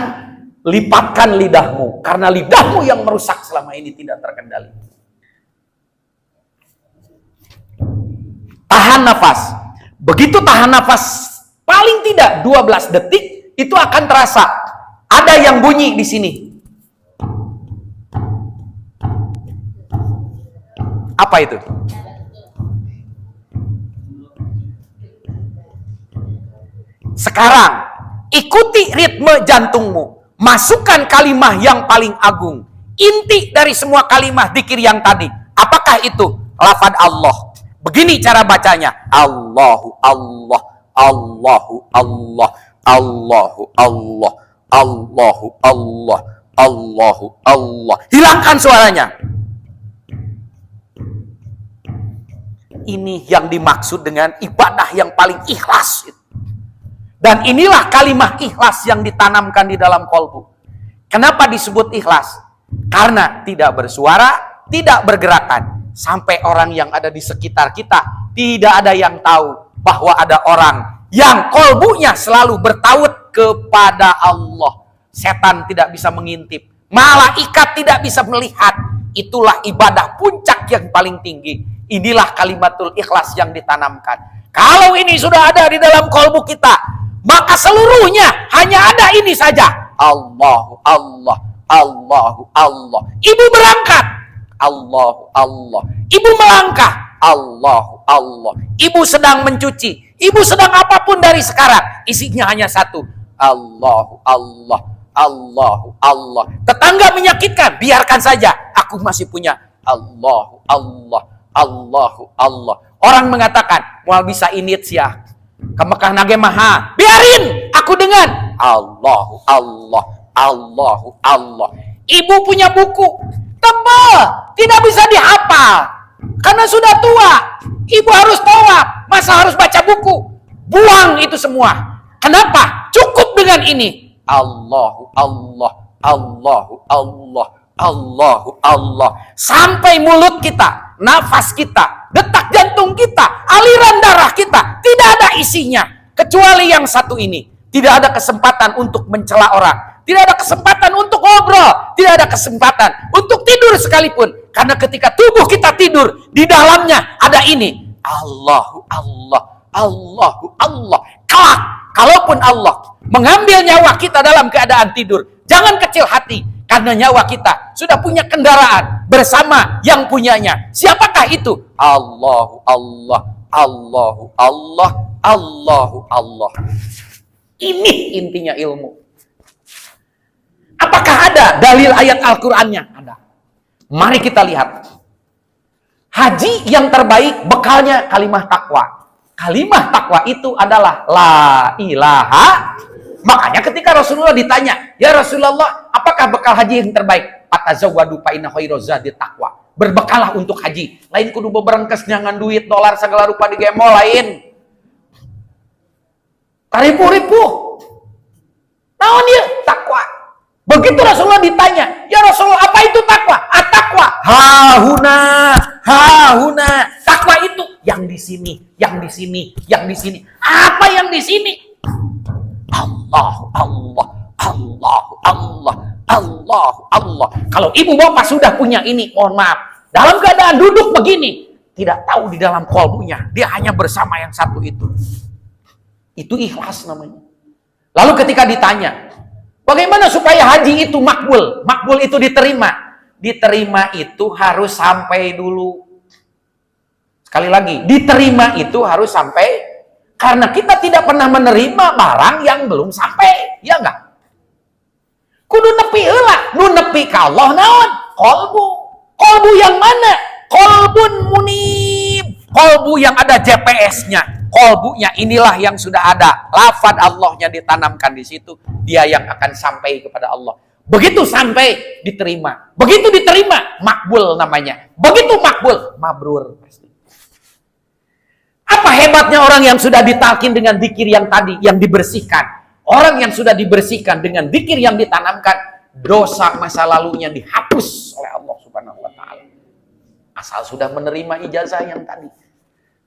lipatkan lidahmu karena lidahmu yang merusak selama ini tidak terkendali. Tahan nafas. Begitu tahan nafas paling tidak 12 detik itu akan terasa ada yang bunyi di sini. Apa itu? Sekarang ikuti ritme jantungmu. Masukkan kalimah yang paling agung. Inti dari semua kalimah dzikir yang tadi. Apakah itu? Lafaz Allah. Begini cara bacanya. Allahu Allah, Allahu Allah, Allahu Allah, Allahu Allah, Allahu Allah. Hilangkan suaranya. Ini yang dimaksud dengan ibadah yang paling ikhlas. Dan inilah kalimah ikhlas yang ditanamkan di dalam kolbu. Kenapa disebut ikhlas? Karena tidak bersuara, tidak bergerakan. Sampai orang yang ada di sekitar kita tidak ada yang tahu bahwa ada orang yang kolbunya selalu bertaut kepada Allah. Setan tidak bisa mengintip, malaikat tidak bisa melihat. Itulah ibadah puncak yang paling tinggi. Inilah kalimatul ikhlas yang ditanamkan. Kalau ini sudah ada di dalam kolbu kita, maka seluruhnya hanya ada ini saja. Allahu Allah, Allahu Allah. Ibu berangkat, Allahu Allah. Ibu melangkah, Allahu Allah. Ibu sedang mencuci, ibu sedang apapun dari sekarang, isinya hanya satu. Allahu Allah, Allahu Allah. Tetangga menyakitkan, biarkan saja. Aku masih punya Allahu Allah, Allahu Allah. Orang mengatakan, mau bisa init sia. Ke Mekah nage maha. Biarin aku dengan Allahu Allah, Allahu Allah. Ibu punya buku tebal, tidak bisa dihafal karena sudah tua. Ibu harus tawaf, masa harus baca buku? Buang itu semua. Kenapa? Cukup dengan ini. Allahu Allah, Allahu Allah, Allahu Allah. Sampai mulut kita, nafas kita, detak jantung kita, aliran darah kita tidak ada isinya kecuali yang satu ini. Tidak ada kesempatan untuk mencela orang, tidak ada kesempatan untuk ngobrol, tidak ada kesempatan untuk tidur sekalipun. Karena ketika tubuh kita tidur, di dalamnya ada ini. Allahu Allah, Allahu Allah. Kelak, kalaupun Allah mengambil nyawa kita dalam keadaan tidur, jangan kecil hati. Karena nyawa kita sudah punya kendaraan bersama yang punyanya. Siapakah itu? Allahu Allah, Allahu Allah, Allahu Allah. Ini intinya ilmu. Apakah ada dalil ayat Al-Qur'annya? Ada. Mari kita lihat. Haji yang terbaik bekalnya kalimah takwa. Kalimah takwa itu adalah la ilaha. Makanya ketika Rasulullah ditanya, "Ya Rasulullah, apakah bekal haji yang terbaik?" Fatazawwadu fa inna khairaz zadi taqwa. Berbekalah untuk haji. Lain kudu beberengkes nyangan duit dolar segala rupa di gemol lain. Ribu-ribu. Naon ieu? Takwa. Begitu Rasulullah ditanya, "Ya Rasulullah, apa itu takwa?" At-taqwa hahuna, hahuna. Takwa itu yang di sini, yang di sini, yang di sini. Apa yang di sini? Allah, Allah, Allah, Allah, Allah, Allah. Kalau ibu bapak sudah punya ini, mohon maaf, dalam keadaan duduk begini, tidak tahu di dalam kolbunya, dia hanya bersama yang satu itu. Itu ikhlas namanya. Lalu ketika ditanya, bagaimana supaya haji itu makbul? Makbul itu diterima. Diterima itu harus sampai dulu. Sekali lagi, diterima itu harus sampai. Karena kita tidak pernah menerima barang yang belum sampai, ya enggak? Kudu nepi heula. Nu nepi ka Allah naon? Qalbu. Qalbu yang mana? Qalbun munib. Qalbu yang ada GPS-nya. Qalbunya inilah yang sudah ada. Lafaz Allahnya ditanamkan di situ. Dia yang akan sampai kepada Allah. Begitu sampai, diterima. Begitu diterima, makbul namanya. Begitu makbul, mabrur. Apa hebatnya orang yang sudah ditalkin dengan zikir yang tadi, yang dibersihkan. Orang yang sudah dibersihkan dengan zikir yang ditanamkan, dosa masa lalunya dihapus oleh Allah Subhanahu wa Ta'ala. Asal sudah menerima ijazah yang tadi.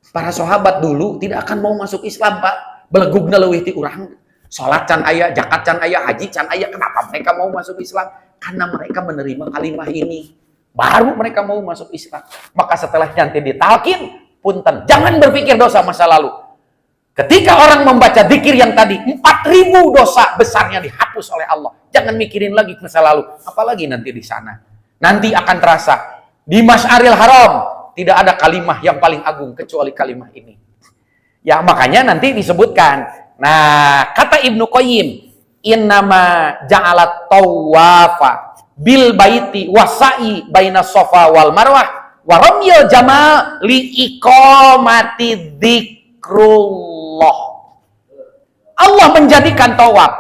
Para sahabat dulu tidak akan mau masuk Islam, Pak. Belegugna leuwih ti urang. Salat can aya, zakat can aya, haji can aya. Kenapa mereka mau masuk Islam? Karena mereka menerima kalimah ini. Baru mereka mau masuk Islam. Maka setelah nanti ditalkin, punten, jangan berpikir dosa masa lalu. Ketika orang membaca zikir yang tadi, 4.000 dosa besarnya dihapus oleh Allah. Jangan mikirin lagi masa lalu. Apalagi nanti di sana. Nanti akan terasa. Di Masy'aril Haram, tidak ada kalimah yang paling agung kecuali kalimah ini. Ya makanya nanti disebutkan. Nah, kata Ibnu Qayyim, innama ja'alat tawafa bil baiti wasa'i baina Safa wal Marwah wa ramyil jamal li iqamati dzikrullah. Allah menjadikan tawaf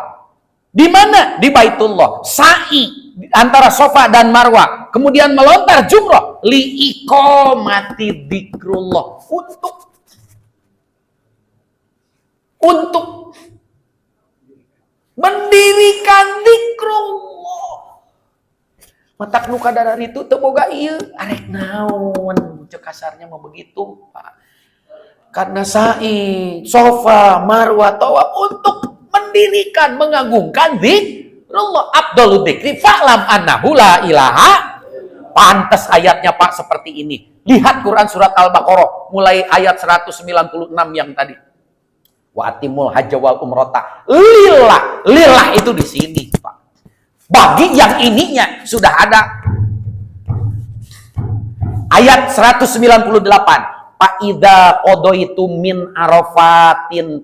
di mana? Di Baitullah, sa'i antara Safa dan Marwah, kemudian melontar jumrah li iqamati dzikrullah, untuk mendirikan zikrullah. Matak nu kadar itu teu boga ieu, arek naon cek kasarnya mah begitu, Pak. Karena sa'i, Safa, Marwah, tawaf untuk mendirikan, mengagungkan zikrullah. Afdhalud dzikri fa'lam annahu la ilaha. Pantes ayatnya Pak seperti ini. Lihat Quran surat Al-Baqarah mulai ayat 196 yang tadi. Wa atimul hajja wal umrata lillah. Lillah itu di sini, Pak. Bagi yang ininya sudah ada. Ayat 198. Fa idza qadaitum min arafatin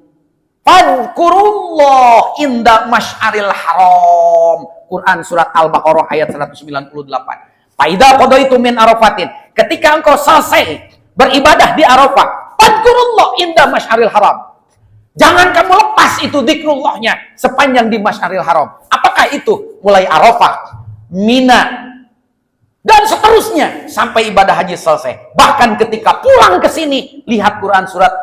fadhkurullah inda masy'aril haram. Quran surat Al-Baqarah ayat 198. Fa idza qadaitum min arafatin. Ketika engkau selesai beribadah di Arafah, fadhkurullah inda masy'aril haram. Jangan kamu lepas itu zikrullahnya sepanjang di Masy'aril Haram. Apakah itu? Mulai Arafah, Mina, dan seterusnya sampai ibadah haji selesai. Bahkan ketika pulang ke sini, lihat Quran surat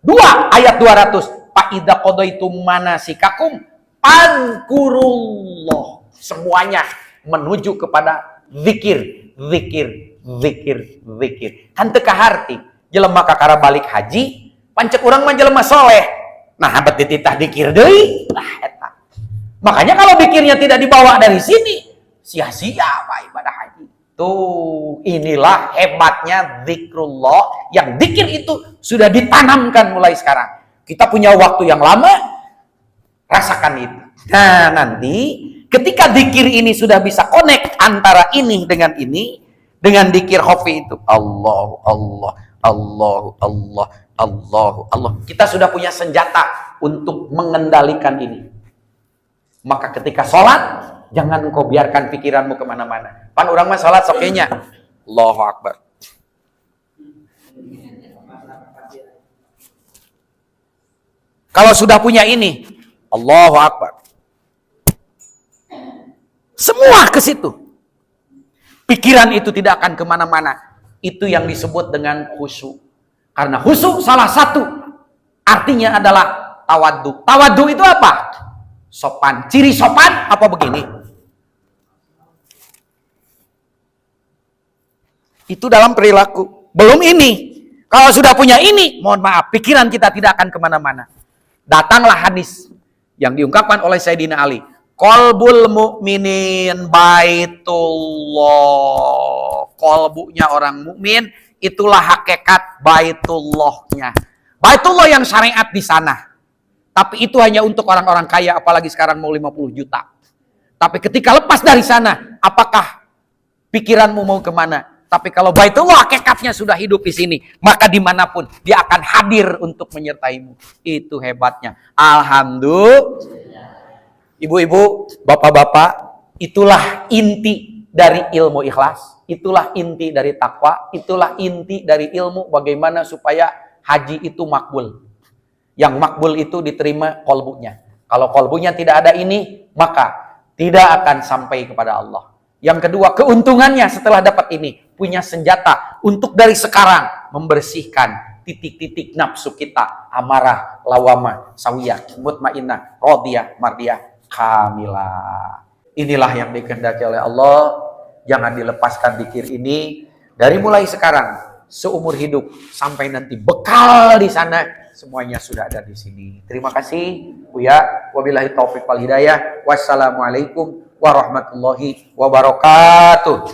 2 ayat 200. Fa idza qadaitum manasikakum fadhkurullah. Semuanya menuju kepada zikir, zikir, zikir, zikir. Henteu kaharti jelema kakara balik haji, pancek urang mah jelema soleh. Nah, habat dititah dikir deui. Lah eta. Makanya kalau dikirnya tidak dibawa dari sini, sia-sia Pak ibadah haji. Tuh, inilah hebatnya zikrullah yang zikir itu sudah ditanamkan mulai sekarang. Kita punya waktu yang lama, rasakan itu. Nah, nanti ketika zikir ini sudah bisa connect antara ini, dengan zikir khafi itu Allah, Allah, Allah, Allah, Allah, Allah. Kita sudah punya senjata untuk mengendalikan ini. Maka ketika sholat, jangan engkau biarkan pikiranmu kemana-mana. Pan orang mah sholat sokenya. Allahu Akbar. Kalau sudah punya ini, Allahu Akbar. Semua ke situ. Pikiran itu tidak akan kemana-mana. Itu yang disebut dengan khusyuk. Karena khusyuk salah satu artinya adalah tawaddu. Tawaddu itu apa? Sopan. Ciri sopan apa begini? Itu dalam perilaku. Belum ini. Kalau sudah punya ini, mohon maaf, pikiran kita tidak akan kemana-mana. Datanglah hadis yang diungkapkan oleh Sayyidina Ali. Qalbul mu'minin baitullah. Qalbunya orang mukmin itulah hakikat baitullahnya. Baitullah yang syariat di sana. Tapi itu hanya untuk orang-orang kaya, apalagi sekarang mau 50 juta. Tapi ketika lepas dari sana, apakah pikiranmu mau kemana? Tapi kalau Baitullah hakikatnya sudah hidup di sini, maka dimanapun dia akan hadir untuk menyertaimu. Itu hebatnya. Alhamdulillah. Ibu-ibu, bapak-bapak, Itulah inti dari ilmu ikhlas, itulah inti dari takwa, itulah inti dari ilmu bagaimana supaya haji itu makbul. Yang makbul itu diterima kolbunya. Kalau kolbunya tidak ada ini, maka tidak akan sampai kepada Allah. Yang kedua, keuntungannya setelah dapat ini, punya senjata untuk dari sekarang membersihkan titik-titik nafsu kita, amarah, lawamah, sawiyah, mutmainnah, radiyah, mardiyah, kamilah. Inilah yang dikehendaki oleh Allah. Jangan dilepaskan zikir ini dari mulai sekarang seumur hidup sampai nanti bekal di sana semuanya sudah ada di sini. Terima kasih Buya. Wabillahi taufik wal hidayah. Wassalamualaikum warahmatullahi wabarakatuh.